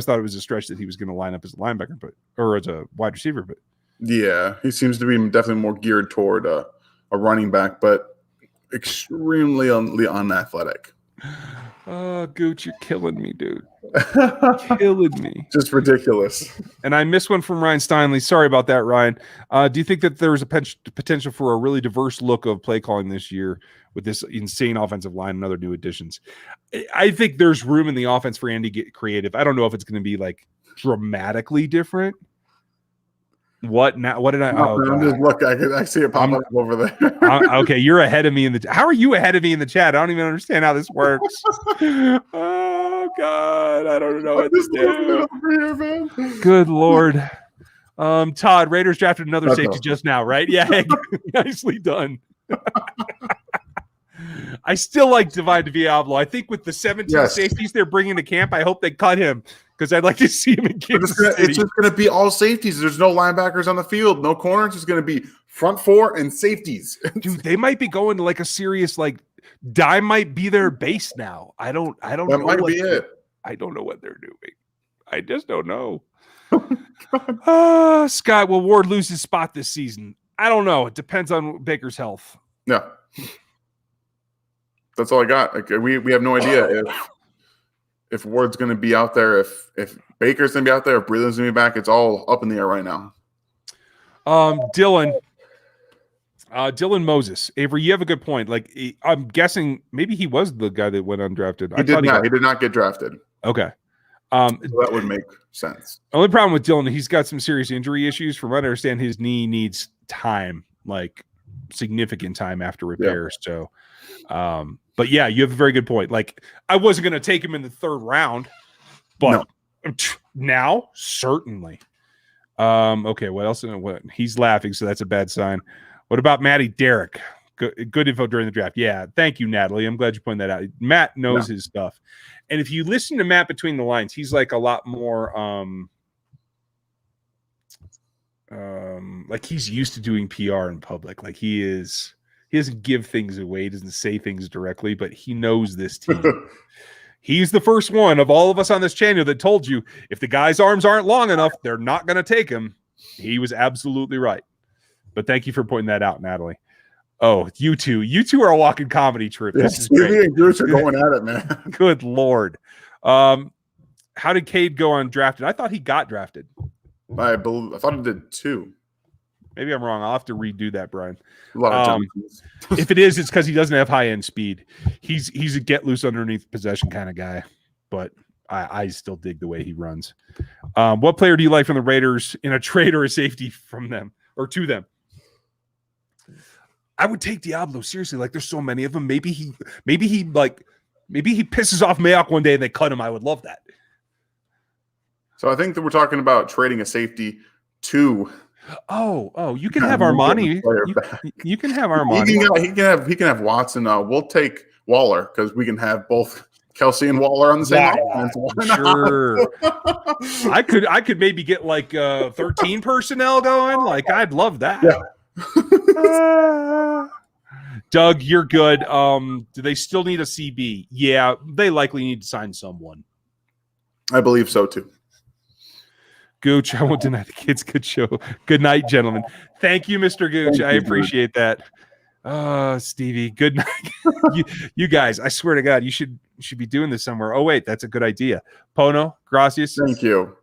thought it was a stretch that he was going to line up as a linebacker, or as a wide receiver. But yeah, he seems to be definitely more geared toward a running back, but extremely unathletic. Oh, Gooch, you're killing me, dude. Killing me. Just ridiculous. And I missed one from Ryan Steinley. Sorry about that, Ryan. Do you think that there's a potential for a really diverse look of play calling this year with this insane offensive line and other new additions? I think there's room in the offense for Andy to get creative. I don't know if it's going to be like dramatically different. What now? What did I? Oh, I'm just look. I see it pop up over there. Okay, you're ahead of me in the. How are you ahead of me in the chat? I don't even understand how this works. Oh God, I don't know what to do. Here, man. Good Lord, Todd. Raiders drafted another safety just now, right? Yeah, nicely done. I still like Divine Diablo. I think with the 17 safeties they're bringing to camp, I hope they cut him because I'd like to see him in Kansas City. It's just going to be all safeties. There's no linebackers on the field, no corners. It's going to be front four and safeties. Dude, they might be going to like a serious dime might be their base now. I don't know. That might be it. I don't know what they're doing. I just don't know. Scott, will Ward lose his spot this season? I don't know. It depends on Baker's health. Yeah. That's all I got. Like, we have no idea if Ward's going to be out there, if Baker's going to be out there, if Breeland's going to be back. It's all up in the air right now. Dylan Moses. Avery, you have a good point. Like, I'm guessing maybe he was the guy that went undrafted. He did not get drafted. Okay. So that would make sense. Only problem with Dylan, he's got some serious injury issues. From what I understand, his knee needs time, like significant time after repairs. Yeah. So, but yeah, you have a very good point. Like, I wasn't going to take him in the third round, but now certainly. Okay, what else? He's laughing, so that's a bad sign. What about Matty Derrick? Good info during the draft. Yeah, thank you, Natalie. I'm glad you pointed that out. Matt knows his stuff. And if you listen to Matt between the lines, he's like a lot more like he's used to doing PR in public. Like he doesn't give things away, he doesn't say things directly, but he knows this team. He's the first one of all of us on this channel that told you if the guy's arms aren't long enough, they're not going to take him. He was absolutely right. But thank you for pointing that out, Natalie. Oh, you two are a walking comedy troupe. This is great. Stevie and Goose are going at it, man. Good Lord. How did Kade go undrafted? I thought he got drafted. I thought he did too. Maybe I'm wrong. I'll have to redo that, Brian. A lot of Johnsons. If it is, it's because he doesn't have high end speed. He's a get loose underneath possession kind of guy, but I still dig the way he runs. What player do you like from the Raiders in a trade or a safety from them or to them? I would take Diablo seriously. Like, there's so many of them. Maybe he pisses off Mayock one day and they cut him. I would love that. So I think that we're talking about trading a safety to. Oh, you can have Armani. You can have Armani. He can have Watson. We'll take Waller because we can have both Kelsey and Waller on the same offense. Sure. I could maybe get like 13 personnel going. Like, I'd love that. Yeah. Doug, you're good. Do they still need a CB? Yeah, they likely need to sign someone. I believe so too. Gooch, I won't deny the kids. Good show. Good night, gentlemen. Thank you, Mr. Gooch. I appreciate that. Stevie, good night. you guys, I swear to God, you should be doing this somewhere. Oh, wait, that's a good idea. Pono, gracias. Thank you.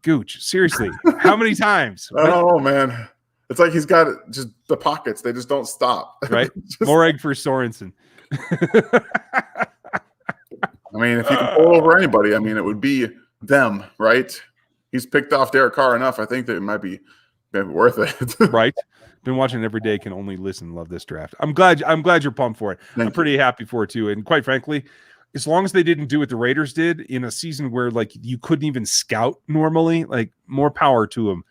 Gooch, seriously, how many times? Oh, man. It's like he's got just the pockets. They just don't stop. Right? More egg for Sorensen. I mean, if you can pull over anybody, I mean, it would be them, right? He's picked off Derek Carr enough. I think that it might be worth it. Right? Been watching every day. Can only listen. Love this draft. I'm glad you're pumped for it. I'm pretty happy for it too. And quite frankly, as long as they didn't do what the Raiders did in a season where like you couldn't even scout normally, like more power to them.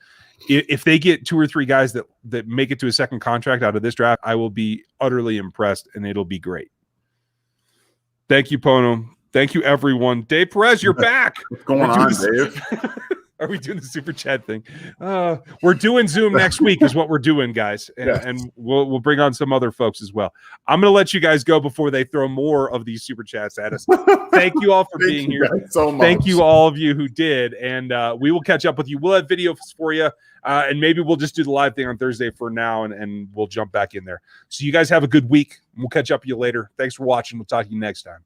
If they get 2 or 3 guys that make it to a second contract out of this draft, I will be utterly impressed and it'll be great. Thank you, Pono. Thank you, everyone. Dave Perez, you're back. What's going on, Dave? Are we doing the super chat thing? We're doing Zoom next week is what we're doing, guys. And we'll bring on some other folks as well. I'm going to let you guys go before they throw more of these super chats at us. Thank you all for being here. So much. Thank you all of you who did. And we will catch up with you. We'll have videos for you. And maybe we'll just do the live thing on Thursday for now, and we'll jump back in there. So you guys have a good week. We'll catch up with you later. Thanks for watching. We'll talk to you next time.